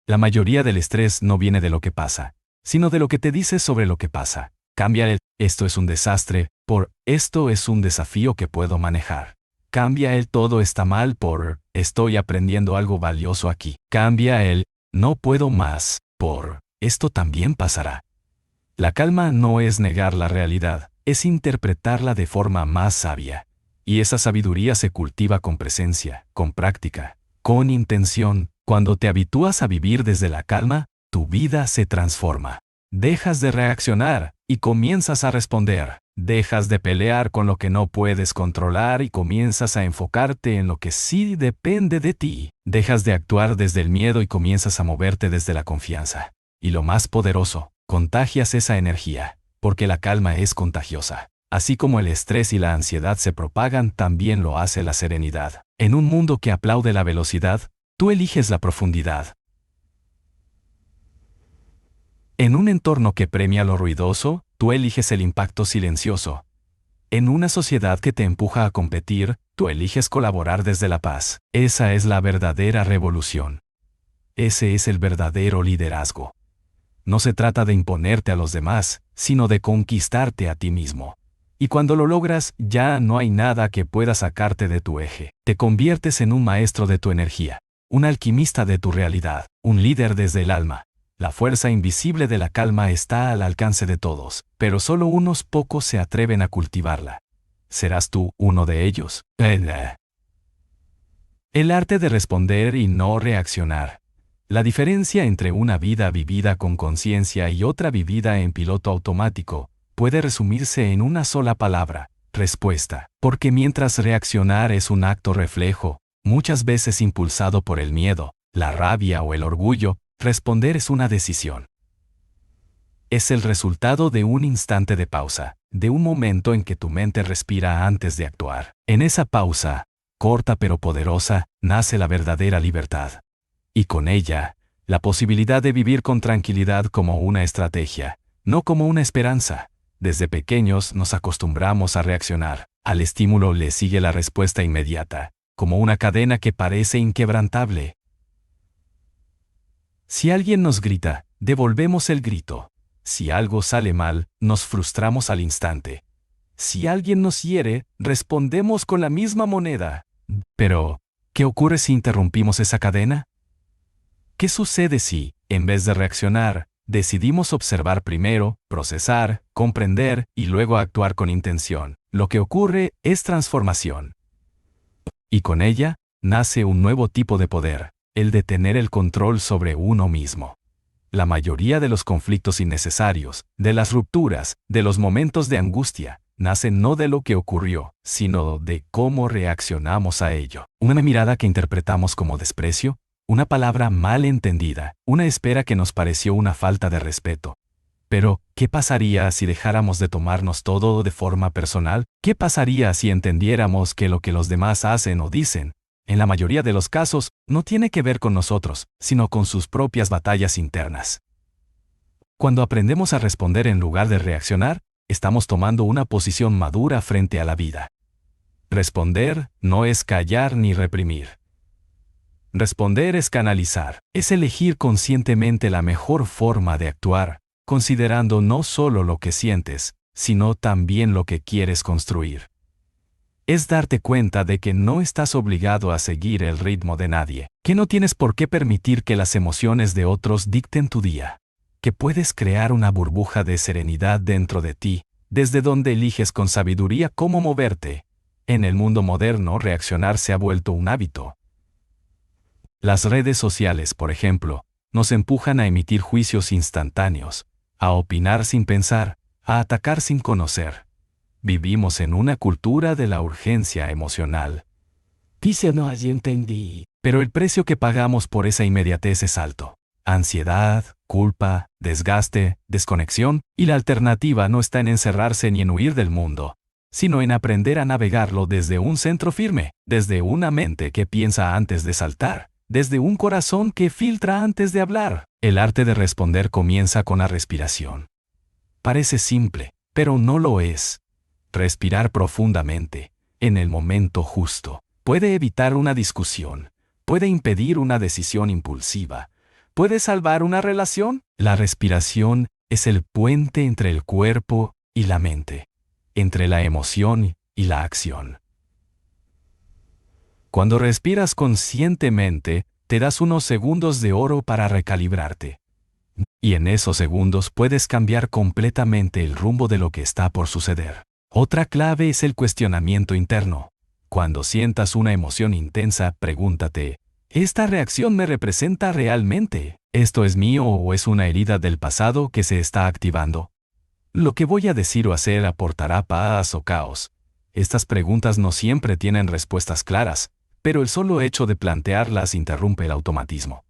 La mayoría del estrés no viene de lo que pasa, sino de lo que te dices sobre lo que pasa. Cambia el "esto es un desastre" por esto es un desafío que puedo manejar. Cambia el todo está mal por estoy aprendiendo algo valioso aquí. Cambia el no puedo más por esto también pasará. La calma no es negar la realidad, es interpretarla de forma más sabia. Y esa sabiduría se cultiva con presencia, con práctica, con intención. Cuando te habitúas a vivir desde la calma, tu vida se transforma. Dejas de reaccionar y comienzas a responder. Dejas de pelear con lo que no puedes controlar y comienzas a enfocarte en lo que sí depende de ti. Dejas de actuar desde el miedo y comienzas a moverte desde la confianza. Y lo más poderoso, contagias esa energía, porque la calma es contagiosa. Así como el estrés y la ansiedad se propagan, también lo hace la serenidad. En un mundo que aplaude la velocidad, tú eliges la profundidad. En un entorno que premia lo ruidoso, tú eliges el impacto silencioso. En una sociedad que te empuja a competir, tú eliges colaborar desde la paz. Esa es la verdadera revolución. Ese es el verdadero liderazgo. No se trata de imponerte a los demás, sino de conquistarte a ti mismo. Y cuando lo logras, ya no hay nada que pueda sacarte de tu eje. Te conviertes en un maestro de tu energía, un alquimista de tu realidad, un líder desde el alma. La fuerza invisible de la calma está al alcance de todos, pero solo unos pocos se atreven a cultivarla. ¿Serás tú uno de ellos? El arte de responder y no reaccionar. La diferencia entre una vida vivida con conciencia y otra vivida en piloto automático puede resumirse en una sola palabra: respuesta. Porque mientras reaccionar es un acto reflejo, muchas veces impulsado por el miedo, la rabia o el orgullo, responder es una decisión. Es el resultado de un instante de pausa, de un momento en que tu mente respira antes de actuar. En esa pausa, corta pero poderosa, nace la verdadera libertad. Y con ella, la posibilidad de vivir con tranquilidad como una estrategia, no como una esperanza. Desde pequeños nos acostumbramos a reaccionar. Al estímulo le sigue la respuesta inmediata, como una cadena que parece inquebrantable. Si alguien nos grita, devolvemos el grito. Si algo sale mal, nos frustramos al instante. Si alguien nos hiere, respondemos con la misma moneda. Pero, ¿qué ocurre si interrumpimos esa cadena? ¿Qué sucede si, en vez de reaccionar, decidimos observar primero, procesar, comprender y luego actuar con intención? Lo que ocurre es transformación. Y con ella, nace un nuevo tipo de poder, el de tener el control sobre uno mismo. La mayoría de los conflictos innecesarios, de las rupturas, de los momentos de angustia, nacen no de lo que ocurrió, sino de cómo reaccionamos a ello. Una mirada que interpretamos como desprecio, una palabra mal entendida, una espera que nos pareció una falta de respeto. Pero, ¿qué pasaría si dejáramos de tomarnos todo de forma personal? ¿Qué pasaría si entendiéramos que lo que los demás hacen o dicen, en la mayoría de los casos, no tiene que ver con nosotros, sino con sus propias batallas internas? Cuando aprendemos a responder en lugar de reaccionar, estamos tomando una posición madura frente a la vida. Responder no es callar ni reprimir. Responder es canalizar, es elegir conscientemente la mejor forma de actuar, considerando no solo lo que sientes, sino también lo que quieres construir. Es darte cuenta de que no estás obligado a seguir el ritmo de nadie, que no tienes por qué permitir que las emociones de otros dicten tu día, que puedes crear una burbuja de serenidad dentro de ti, desde donde eliges con sabiduría cómo moverte. En el mundo moderno, reaccionar se ha vuelto un hábito. Las redes sociales, por ejemplo, nos empujan a emitir juicios instantáneos, a opinar sin pensar, a atacar sin conocer. Vivimos en una cultura de la urgencia emocional. Dice no, así entendí. Pero el precio que pagamos por esa inmediatez es alto. Ansiedad, culpa, desgaste, desconexión, y la alternativa no está en encerrarse ni en huir del mundo, sino en aprender a navegarlo desde un centro firme, desde una mente que piensa antes de saltar, desde un corazón que filtra antes de hablar. El arte de responder comienza con la respiración. Parece simple, pero no lo es. Respirar profundamente, en el momento justo, puede evitar una discusión, puede impedir una decisión impulsiva, puede salvar una relación. La respiración es el puente entre el cuerpo y la mente. entre la emoción y la acción. Cuando respiras conscientemente, te das unos segundos de oro para recalibrarte. Y en esos segundos puedes cambiar completamente el rumbo de lo que está por suceder. Otra clave es el cuestionamiento interno. Cuando sientas una emoción intensa, pregúntate, ¿esta reacción me representa realmente? ¿Esto es mío o es una herida del pasado que se está activando? ¿Lo que voy a decir o hacer aportará paz o caos? Estas preguntas no siempre tienen respuestas claras, pero el solo hecho de plantearlas interrumpe el automatismo.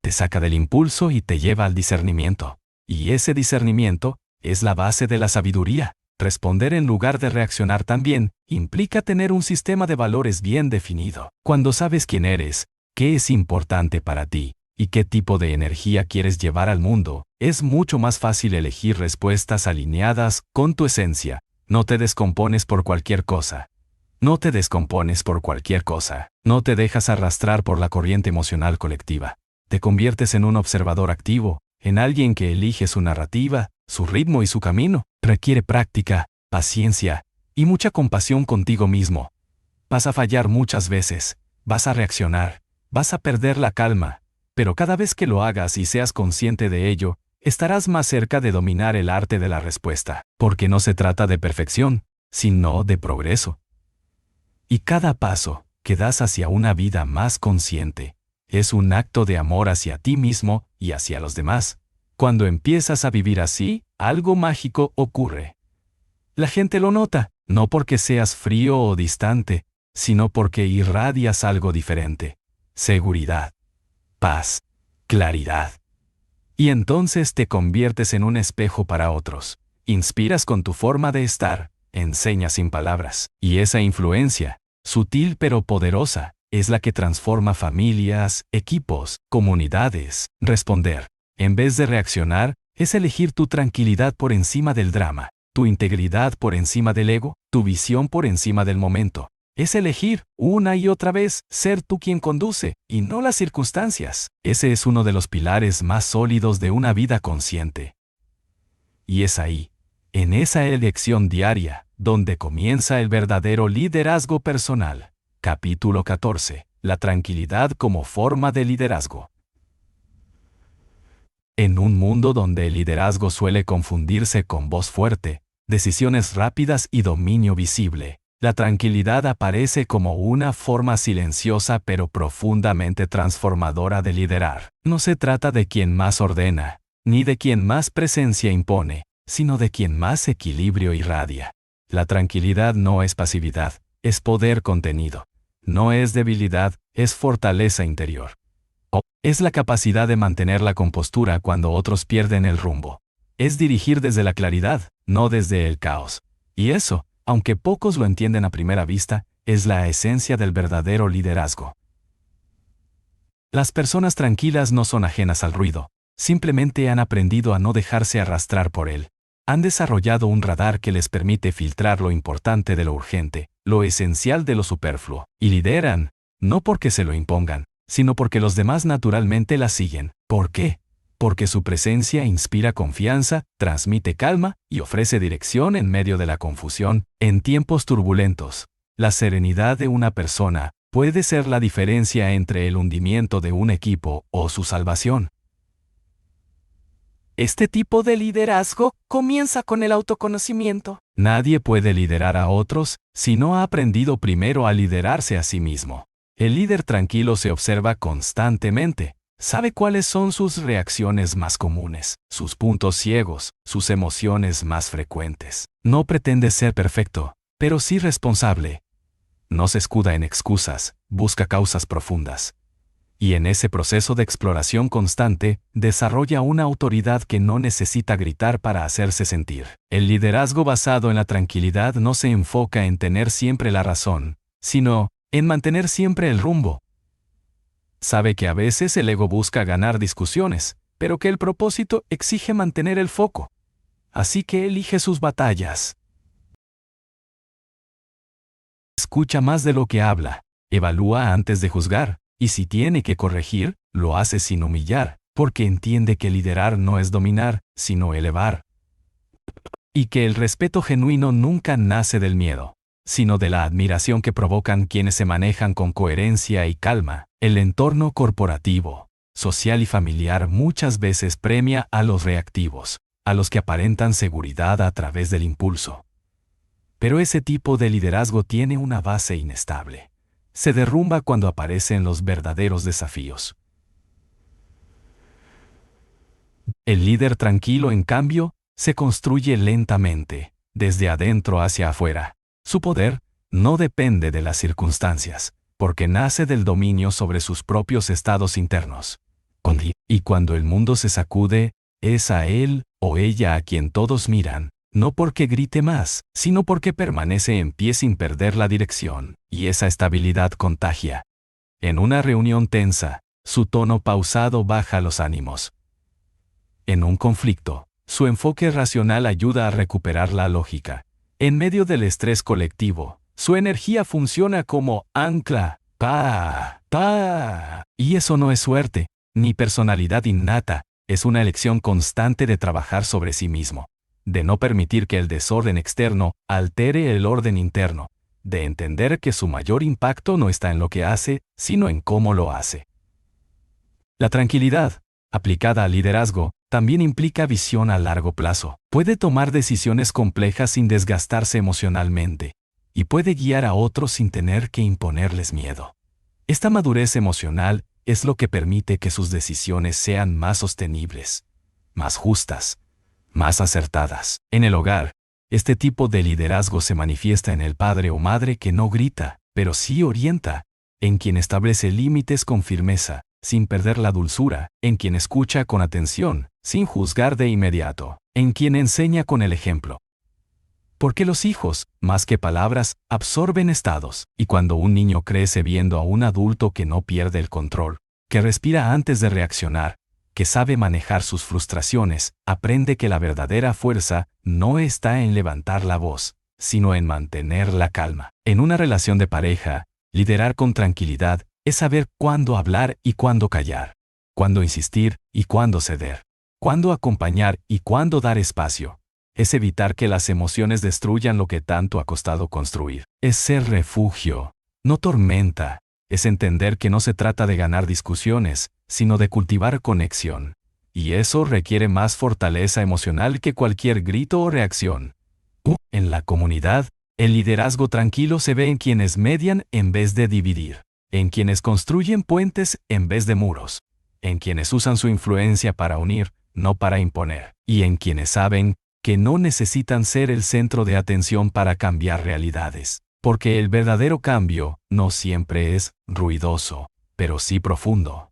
Te saca del impulso y te lleva al discernimiento. Y ese discernimiento es la base de la sabiduría. Responder en lugar de reaccionar también implica tener un sistema de valores bien definido. Cuando sabes quién eres, qué es importante para ti y qué tipo de energía quieres llevar al mundo, es mucho más fácil elegir respuestas alineadas con tu esencia. No te descompones por cualquier cosa. No te descompones por cualquier cosa. No te dejas arrastrar por la corriente emocional colectiva. Te conviertes en un observador activo, en alguien que elige su narrativa, su ritmo y su camino. Requiere práctica, paciencia y mucha compasión contigo mismo. Vas a fallar muchas veces, vas a reaccionar, vas a perder la calma, pero cada vez que lo hagas y seas consciente de ello, estarás más cerca de dominar el arte de la respuesta, porque no se trata de perfección, sino de progreso. Y cada paso que das hacia una vida más consciente es un acto de amor hacia ti mismo y hacia los demás. Cuando empiezas a vivir así, algo mágico ocurre. La gente lo nota, no porque seas frío o distante, sino porque irradias algo diferente. Seguridad, paz, claridad. Y entonces te conviertes en un espejo para otros. Inspiras con tu forma de estar, enseñas sin palabras. Y esa influencia, sutil pero poderosa, es la que transforma familias, equipos, comunidades. Responder, en vez de reaccionar, es elegir tu tranquilidad por encima del drama, tu integridad por encima del ego, tu visión por encima del momento. Es elegir, una y otra vez, ser tú quien conduce, y no las circunstancias. Ese es uno de los pilares más sólidos de una vida consciente. Y es ahí, en esa elección diaria, donde comienza el verdadero liderazgo personal. Capítulo 14. La tranquilidad como forma de liderazgo. En un mundo donde el liderazgo suele confundirse con voz fuerte, decisiones rápidas y dominio visible, la tranquilidad aparece como una forma silenciosa pero profundamente transformadora de liderar. No se trata de quien más ordena, ni de quien más presencia impone, sino de quien más equilibrio irradia. La tranquilidad no es pasividad, es poder contenido. No es debilidad, es fortaleza interior. Es la capacidad de mantener la compostura cuando otros pierden el rumbo. Es dirigir desde la claridad, no desde el caos. Y eso, aunque pocos lo entienden a primera vista, es la esencia del verdadero liderazgo. Las personas tranquilas no son ajenas al ruido, simplemente han aprendido a no dejarse arrastrar por él. Han desarrollado un radar que les permite filtrar lo importante de lo urgente, lo esencial de lo superfluo, y lideran, no porque se lo impongan, sino porque los demás naturalmente la siguen. ¿Por qué? Porque su presencia inspira confianza, transmite calma y ofrece dirección en medio de la confusión. En tiempos turbulentos, la serenidad de una persona puede ser la diferencia entre el hundimiento de un equipo o su salvación. Este tipo de liderazgo comienza con el autoconocimiento. Nadie puede liderar a otros si no ha aprendido primero a liderarse a sí mismo. El líder tranquilo se observa constantemente. Sabe cuáles son sus reacciones más comunes, sus puntos ciegos, sus emociones más frecuentes. No pretende ser perfecto, pero sí responsable. No se escuda en excusas, busca causas profundas. Y en ese proceso de exploración constante, desarrolla una autoridad que no necesita gritar para hacerse sentir. El liderazgo basado en la tranquilidad no se enfoca en tener siempre la razón, sino en mantener siempre el rumbo. Sabe que a veces el ego busca ganar discusiones, pero que el propósito exige mantener el foco. Así que elige sus batallas. Escucha más de lo que habla, evalúa antes de juzgar, y si tiene que corregir, lo hace sin humillar, porque entiende que liderar no es dominar, sino elevar. Y que el respeto genuino nunca nace del miedo, sino de la admiración que provocan quienes se manejan con coherencia y calma. El entorno corporativo, social y familiar muchas veces premia a los reactivos, a los que aparentan seguridad a través del impulso. Pero ese tipo de liderazgo tiene una base inestable. Se derrumba cuando aparecen los verdaderos desafíos. El líder tranquilo, en cambio, se construye lentamente, desde adentro hacia afuera. Su poder no depende de las circunstancias, porque nace del dominio sobre sus propios estados internos. Y cuando el mundo se sacude, es a él o ella a quien todos miran, no porque grite más, sino porque permanece en pie sin perder la dirección, y esa estabilidad contagia. En una reunión tensa, su tono pausado baja los ánimos. En un conflicto, su enfoque racional ayuda a recuperar la lógica. En medio del estrés colectivo, su energía funciona como ancla. Y eso no es suerte, ni personalidad innata, es una elección constante de trabajar sobre sí mismo, de no permitir que el desorden externo altere el orden interno, de entender que su mayor impacto no está en lo que hace, sino en cómo lo hace. La tranquilidad, aplicada al liderazgo, también implica visión a largo plazo. Puede tomar decisiones complejas sin desgastarse emocionalmente, y puede guiar a otros sin tener que imponerles miedo. Esta madurez emocional es lo que permite que sus decisiones sean más sostenibles, más justas, más acertadas. En el hogar, este tipo de liderazgo se manifiesta en el padre o madre que no grita, pero sí orienta, en quien establece límites con firmeza, sin perder la dulzura, en quien escucha con atención, sin juzgar de inmediato, en quien enseña con el ejemplo. Porque los hijos, más que palabras, absorben estados, y cuando un niño crece viendo a un adulto que no pierde el control, que respira antes de reaccionar, que sabe manejar sus frustraciones, aprende que la verdadera fuerza no está en levantar la voz, sino en mantener la calma. En una relación de pareja, liderar con tranquilidad es saber cuándo hablar y cuándo callar, cuándo insistir y cuándo ceder, cuándo acompañar y cuándo dar espacio. Es evitar que las emociones destruyan lo que tanto ha costado construir. Es ser refugio, no tormenta. Es entender que no se trata de ganar discusiones, sino de cultivar conexión. Y eso requiere más fortaleza emocional que cualquier grito o reacción. En la comunidad, el liderazgo tranquilo se ve en quienes median en vez de dividir, en quienes construyen puentes en vez de muros, en quienes usan su influencia para unir, no para imponer, y en quienes saben que no necesitan ser el centro de atención para cambiar realidades, porque el verdadero cambio no siempre es ruidoso, pero sí profundo.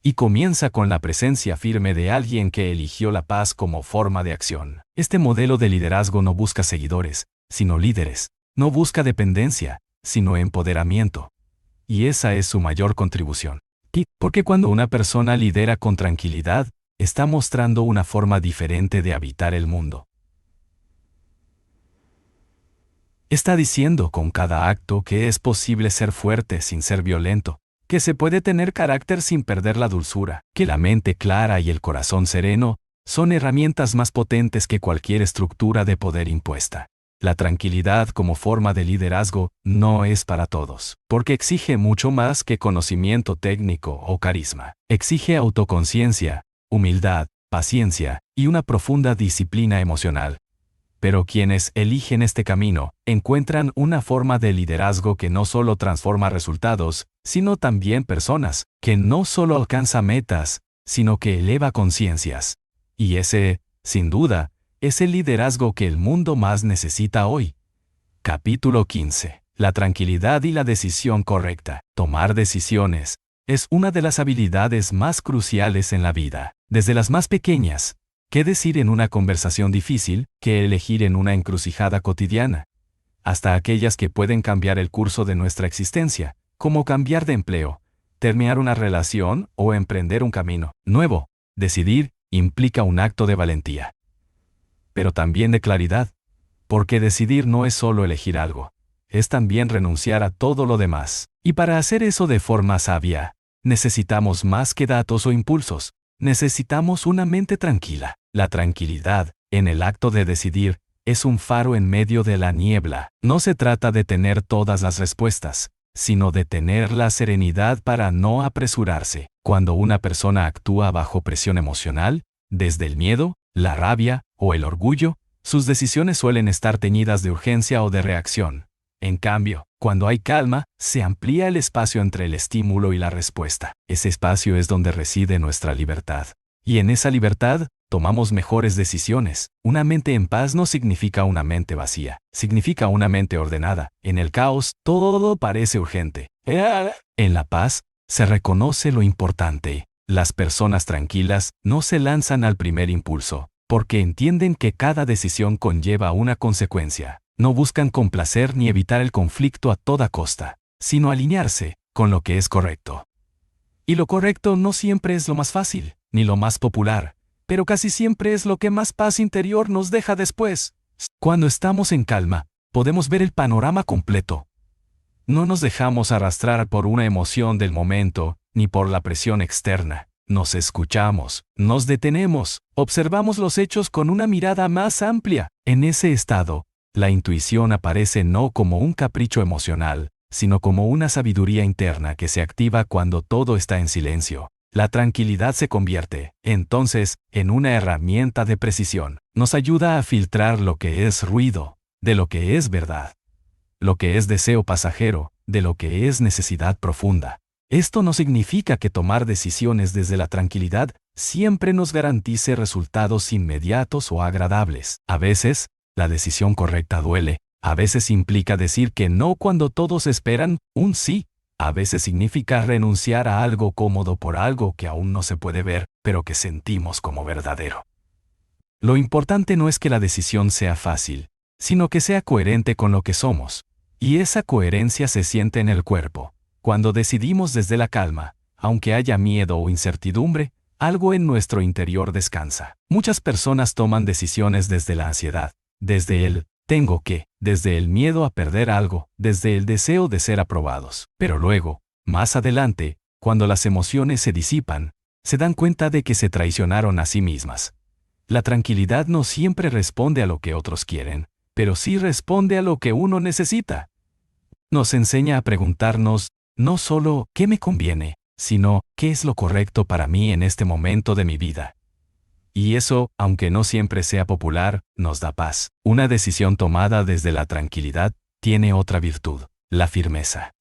Y comienza con la presencia firme de alguien que eligió la paz como forma de acción. Este modelo de liderazgo no busca seguidores, sino líderes, no busca dependencia, sino empoderamiento. Y esa es su mayor contribución. Porque cuando una persona lidera con tranquilidad, está mostrando una forma diferente de habitar el mundo. Está diciendo con cada acto que es posible ser fuerte sin ser violento, que se puede tener carácter sin perder la dulzura, que la mente clara y el corazón sereno son herramientas más potentes que cualquier estructura de poder impuesta. La tranquilidad como forma de liderazgo no es para todos, porque exige mucho más que conocimiento técnico o carisma. Exige autoconciencia, humildad, paciencia y una profunda disciplina emocional. Pero quienes eligen este camino encuentran una forma de liderazgo que no solo transforma resultados, sino también personas, que no solo alcanza metas, sino que eleva conciencias. Y ese, sin duda, es el liderazgo que el mundo más necesita hoy. Capítulo 15. La tranquilidad y la decisión correcta. Tomar decisiones es una de las habilidades más cruciales en la vida, desde las más pequeñas. ¿Qué decir en una conversación difícil, qué elegir en una encrucijada cotidiana? Hasta aquellas que pueden cambiar el curso de nuestra existencia, como cambiar de empleo, terminar una relación o emprender un camino nuevo. Decidir implica un acto de valentía, pero también de claridad, porque decidir no es solo elegir algo, es también renunciar a todo lo demás. Y para hacer eso de forma sabia, necesitamos más que datos o impulsos, necesitamos una mente tranquila. La tranquilidad en el acto de decidir, es un faro en medio de la niebla. No se trata de tener todas las respuestas, sino de tener la serenidad para no apresurarse. Cuando una persona actúa bajo presión emocional, desde el miedo, la rabia o el orgullo, sus decisiones suelen estar teñidas de urgencia o de reacción. En cambio, cuando hay calma, se amplía el espacio entre el estímulo y la respuesta. Ese espacio es donde reside nuestra libertad. Y en esa libertad, tomamos mejores decisiones. Una mente en paz no significa una mente vacía, significa una mente ordenada. En el caos, todo parece urgente. En la paz, se reconoce lo importante. Las personas tranquilas no se lanzan al primer impulso, porque entienden que cada decisión conlleva una consecuencia. No buscan complacer ni evitar el conflicto a toda costa, sino alinearse con lo que es correcto. Y lo correcto no siempre es lo más fácil, ni lo más popular, pero casi siempre es lo que más paz interior nos deja después. Cuando estamos en calma, podemos ver el panorama completo. No nos dejamos arrastrar por una emoción del momento, ni por la presión externa. Nos escuchamos, nos detenemos, observamos los hechos con una mirada más amplia. En ese estado, la intuición aparece no como un capricho emocional, sino como una sabiduría interna que se activa cuando todo está en silencio. La tranquilidad se convierte, entonces, en una herramienta de precisión. Nos ayuda a filtrar lo que es ruido, de lo que es verdad, lo que es deseo pasajero, de lo que es necesidad profunda. Esto no significa que tomar decisiones desde la tranquilidad siempre nos garantice resultados inmediatos o agradables. A veces, la decisión correcta duele. A veces implica decir que no cuando todos esperan un sí. A veces significa renunciar a algo cómodo por algo que aún no se puede ver, pero que sentimos como verdadero. Lo importante no es que la decisión sea fácil, sino que sea coherente con lo que somos. Y esa coherencia se siente en el cuerpo. Cuando decidimos desde la calma, aunque haya miedo o incertidumbre, algo en nuestro interior descansa. Muchas personas toman decisiones desde la ansiedad, desde el tengo que, desde el miedo a perder algo, desde el deseo de ser aprobados. Pero luego, más adelante, cuando las emociones se disipan, se dan cuenta de que se traicionaron a sí mismas. La tranquilidad no siempre responde a lo que otros quieren, pero sí responde a lo que uno necesita. Nos enseña a preguntarnos, no solo ¿qué me conviene?, sino ¿qué es lo correcto para mí en este momento de mi vida? Y eso, aunque no siempre sea popular, nos da paz. Una decisión tomada desde la tranquilidad tiene otra virtud, la firmeza.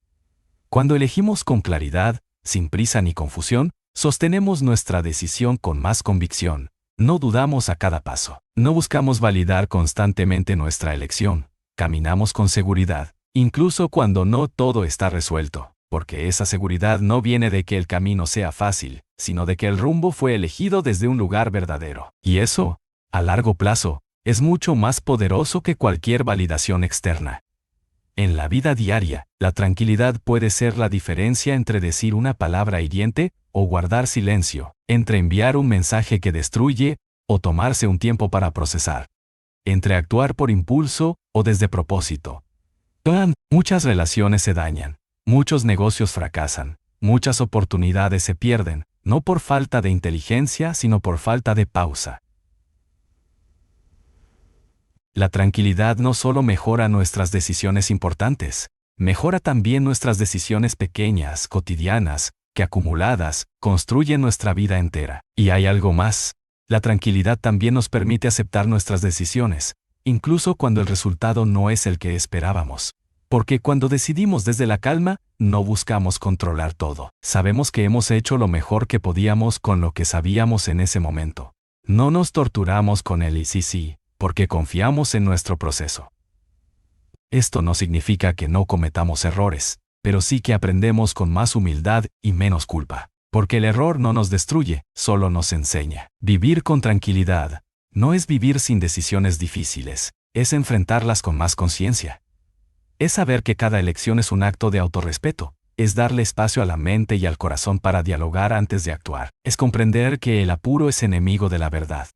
Cuando elegimos con claridad, sin prisa ni confusión, sostenemos nuestra decisión con más convicción. No dudamos a cada paso. No buscamos validar constantemente nuestra elección. Caminamos con seguridad, incluso cuando no todo está resuelto, porque esa seguridad no viene de que el camino sea fácil, sino de que el rumbo fue elegido desde un lugar verdadero. Y eso, a largo plazo, es mucho más poderoso que cualquier validación externa. En la vida diaria, la tranquilidad puede ser la diferencia entre decir una palabra hiriente o guardar silencio, entre enviar un mensaje que destruye o tomarse un tiempo para procesar, entre actuar por impulso o desde propósito. Muchas relaciones se dañan, muchos negocios fracasan, muchas oportunidades se pierden, no por falta de inteligencia, sino por falta de pausa. La tranquilidad no solo mejora nuestras decisiones importantes, mejora también nuestras decisiones pequeñas, cotidianas, que acumuladas, construyen nuestra vida entera. Y hay algo más. La tranquilidad también nos permite aceptar nuestras decisiones, incluso cuando el resultado no es el que esperábamos. Porque cuando decidimos desde la calma, no buscamos controlar todo. Sabemos que hemos hecho lo mejor que podíamos con lo que sabíamos en ese momento. No nos torturamos con el y sí, porque confiamos en nuestro proceso. Esto no significa que no cometamos errores, pero sí que aprendemos con más humildad y menos culpa. Porque el error no nos destruye, solo nos enseña. Vivir con tranquilidad no es vivir sin decisiones difíciles, es enfrentarlas con más conciencia. Es saber que cada elección es un acto de autorrespeto, es darle espacio a la mente y al corazón para dialogar antes de actuar, es comprender que el apuro es enemigo de la verdad,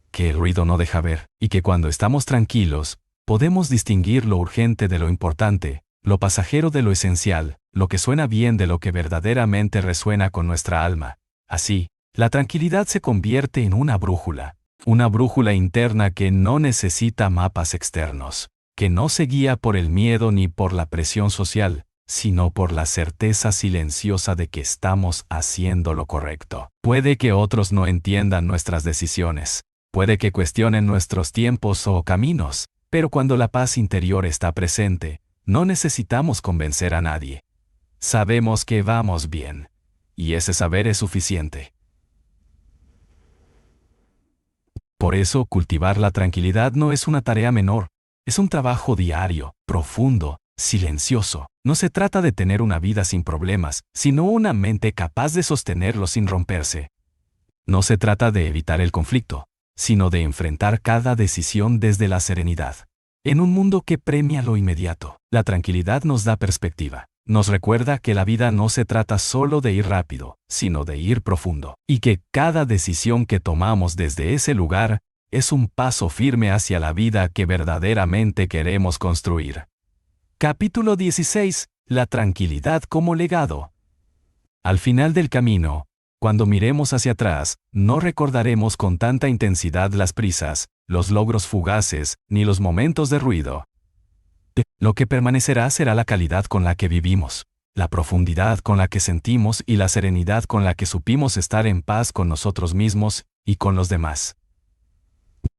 que el ruido no deja ver, y que cuando estamos tranquilos, podemos distinguir lo urgente de lo importante, lo pasajero de lo esencial, lo que suena bien de lo que verdaderamente resuena con nuestra alma. Así, la tranquilidad se convierte en una brújula, Una brújula interna que no necesita mapas externos, que no se guía por el miedo ni por la presión social, sino por la certeza silenciosa de que estamos haciendo lo correcto. Puede que otros no entiendan nuestras decisiones, puede que cuestionen nuestros tiempos o caminos, pero cuando la paz interior está presente, no necesitamos convencer a nadie. Sabemos que vamos bien, y ese saber es suficiente. Por eso, cultivar la tranquilidad no es una tarea menor, es un trabajo diario, profundo, silencioso. No se trata de tener una vida sin problemas, sino una mente capaz de sostenerlo sin romperse. No se trata de evitar el conflicto, sino de enfrentar cada decisión desde la serenidad. En un mundo que premia lo inmediato, la tranquilidad nos da perspectiva. Nos recuerda que la vida no se trata solo de ir rápido, sino de ir profundo, y que cada decisión que tomamos desde ese lugar es un paso firme hacia la vida que verdaderamente queremos construir. Capítulo 16. La tranquilidad como legado. Al final del camino, cuando miremos hacia atrás, no recordaremos con tanta intensidad las prisas, los logros fugaces, ni los momentos de ruido. Lo que permanecerá será la calidad con la que vivimos, la profundidad con la que sentimos y la serenidad con la que supimos estar en paz con nosotros mismos y con los demás.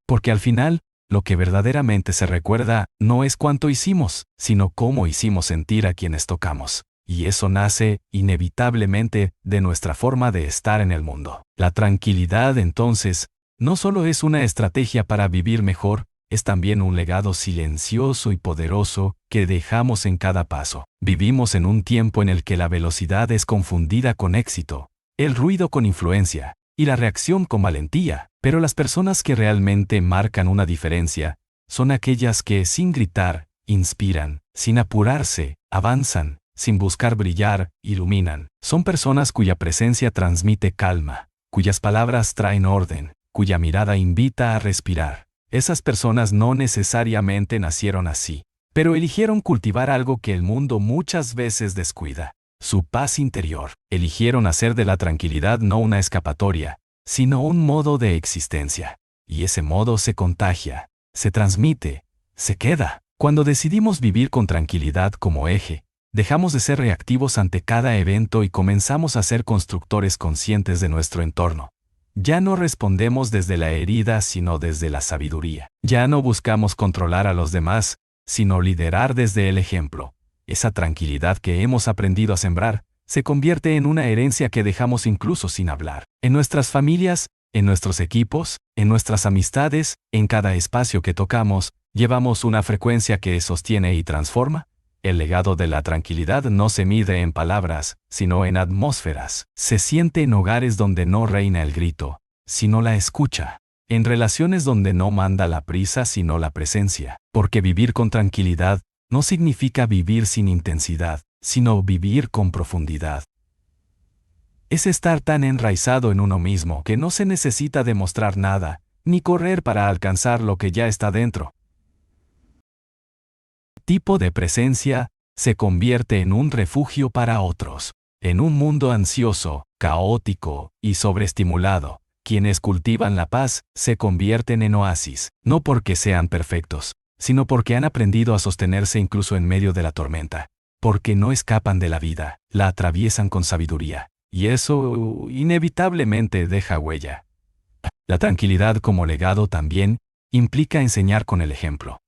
Porque al final, lo que verdaderamente se recuerda no es cuánto hicimos, sino cómo hicimos sentir a quienes tocamos. Y eso nace, inevitablemente, de nuestra forma de estar en el mundo. La tranquilidad, entonces, no solo es una estrategia para vivir mejor, es también un legado silencioso y poderoso que dejamos en cada paso. Vivimos en un tiempo en el que la velocidad es confundida con éxito, el ruido con influencia, y la reacción con valentía. Pero las personas que realmente marcan una diferencia son aquellas que, sin gritar, inspiran, sin apurarse, avanzan, sin buscar brillar, iluminan. Son personas cuya presencia transmite calma, cuyas palabras traen orden, cuya mirada invita a respirar. Esas personas no necesariamente nacieron así, pero eligieron cultivar algo que el mundo muchas veces descuida: su paz interior. Eligieron hacer de la tranquilidad no una escapatoria, sino un modo de existencia. Y ese modo se contagia, se transmite, se queda. Cuando decidimos vivir con tranquilidad como eje, dejamos de ser reactivos ante cada evento y comenzamos a ser constructores conscientes de nuestro entorno. Ya no respondemos desde la herida, sino desde la sabiduría. Ya no buscamos controlar a los demás, sino liderar desde el ejemplo. Esa tranquilidad que hemos aprendido a sembrar se convierte en una herencia que dejamos incluso sin hablar. En nuestras familias, en nuestros equipos, en nuestras amistades, en cada espacio que tocamos, llevamos una frecuencia que sostiene y transforma. El legado de la tranquilidad no se mide en palabras, sino en atmósferas. Se siente en hogares donde no reina el grito, sino la escucha. En relaciones donde no manda la prisa, sino la presencia. Porque vivir con tranquilidad no significa vivir sin intensidad, sino vivir con profundidad. Es estar tan enraizado en uno mismo que no se necesita demostrar nada, ni correr para alcanzar lo que ya está dentro. Tipo de presencia se convierte en un refugio para otros. En un mundo ansioso, caótico y sobreestimulado, quienes cultivan la paz se convierten en oasis, no porque sean perfectos, sino porque han aprendido a sostenerse incluso en medio de la tormenta. Porque no escapan de la vida, la atraviesan con sabiduría, y eso inevitablemente deja huella. La tranquilidad como legado también implica enseñar con el ejemplo.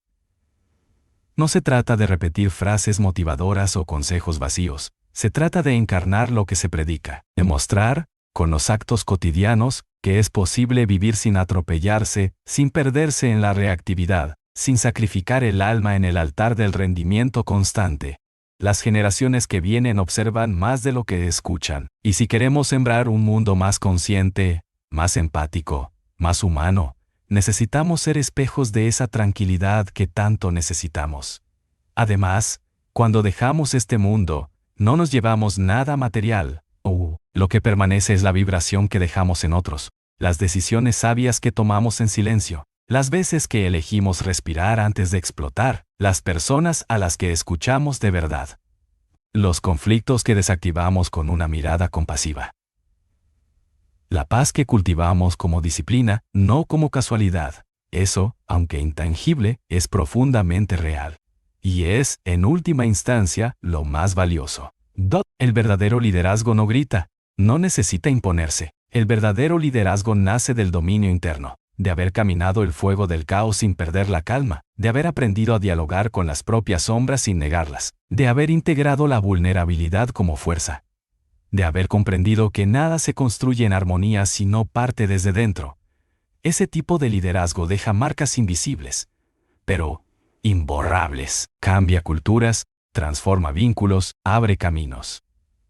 No se trata de repetir frases motivadoras o consejos vacíos, se trata de encarnar lo que se predica, de mostrar, con los actos cotidianos, que es posible vivir sin atropellarse, sin perderse en la reactividad, sin sacrificar el alma en el altar del rendimiento constante. Las generaciones que vienen observan más de lo que escuchan, y si queremos sembrar un mundo más consciente, más empático, más humano, necesitamos ser espejos de esa tranquilidad que tanto necesitamos. Además, cuando dejamos este mundo, no nos llevamos nada material. Lo que permanece es la vibración que dejamos en otros, las decisiones sabias que tomamos en silencio, las veces que elegimos respirar antes de explotar, las personas a las que escuchamos de verdad, los conflictos que desactivamos con una mirada compasiva. La paz que cultivamos como disciplina, no como casualidad. Eso, aunque intangible, es profundamente real. Y es, en última instancia, lo más valioso. El verdadero liderazgo no grita, no necesita imponerse. El verdadero liderazgo nace del dominio interno, de haber caminado el fuego del caos sin perder la calma, de haber aprendido a dialogar con las propias sombras sin negarlas, de haber integrado la vulnerabilidad como fuerza, de haber comprendido que nada se construye en armonía si no parte desde dentro. Ese tipo de liderazgo deja marcas invisibles, pero imborrables. Cambia culturas, transforma vínculos, abre caminos.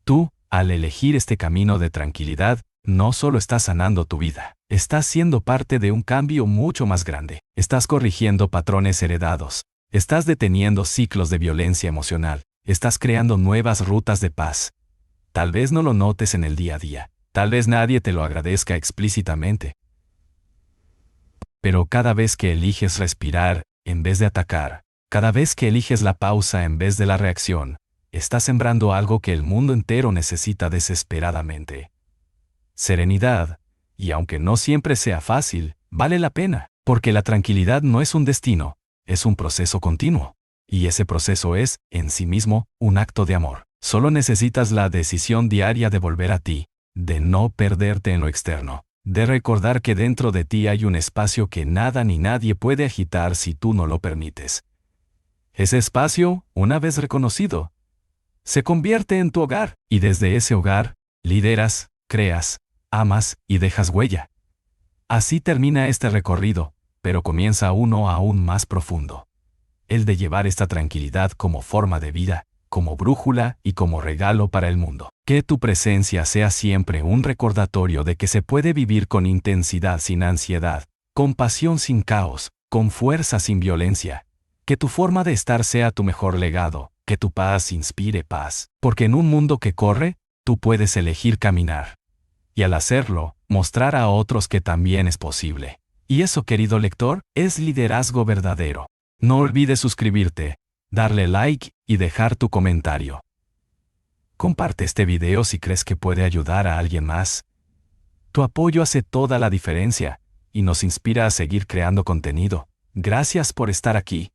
Tú, al elegir este camino de tranquilidad, no solo estás sanando tu vida, estás siendo parte de un cambio mucho más grande. Estás corrigiendo patrones heredados, estás deteniendo ciclos de violencia emocional, estás creando nuevas rutas de paz. Tal vez no lo notes en el día a día, tal vez nadie te lo agradezca explícitamente. Pero cada vez que eliges respirar, en vez de atacar, cada vez que eliges la pausa en vez de la reacción, estás sembrando algo que el mundo entero necesita desesperadamente. Serenidad, y aunque no siempre sea fácil, vale la pena, porque la tranquilidad no es un destino, es un proceso continuo. Y ese proceso es, en sí mismo, un acto de amor. Solo necesitas la decisión diaria de volver a ti, de no perderte en lo externo, de recordar que dentro de ti hay un espacio que nada ni nadie puede agitar si tú no lo permites. Ese espacio, una vez reconocido, se convierte en tu hogar, y desde ese hogar, lideras, creas, amas y dejas huella. Así termina este recorrido, pero comienza uno aún más profundo. El de llevar esta tranquilidad como forma de vida, como brújula y como regalo para el mundo. Que tu presencia sea siempre un recordatorio de que se puede vivir con intensidad sin ansiedad, con pasión sin caos, con fuerza sin violencia. Que tu forma de estar sea tu mejor legado, que tu paz inspire paz, porque en un mundo que corre, tú puedes elegir caminar. Y al hacerlo, mostrar a otros que también es posible. Y eso, querido lector, es liderazgo verdadero. No olvides suscribirte, darle like y dejar tu comentario. Comparte este video si crees que puede ayudar a alguien más. Tu apoyo hace toda la diferencia y nos inspira a seguir creando contenido. Gracias por estar aquí.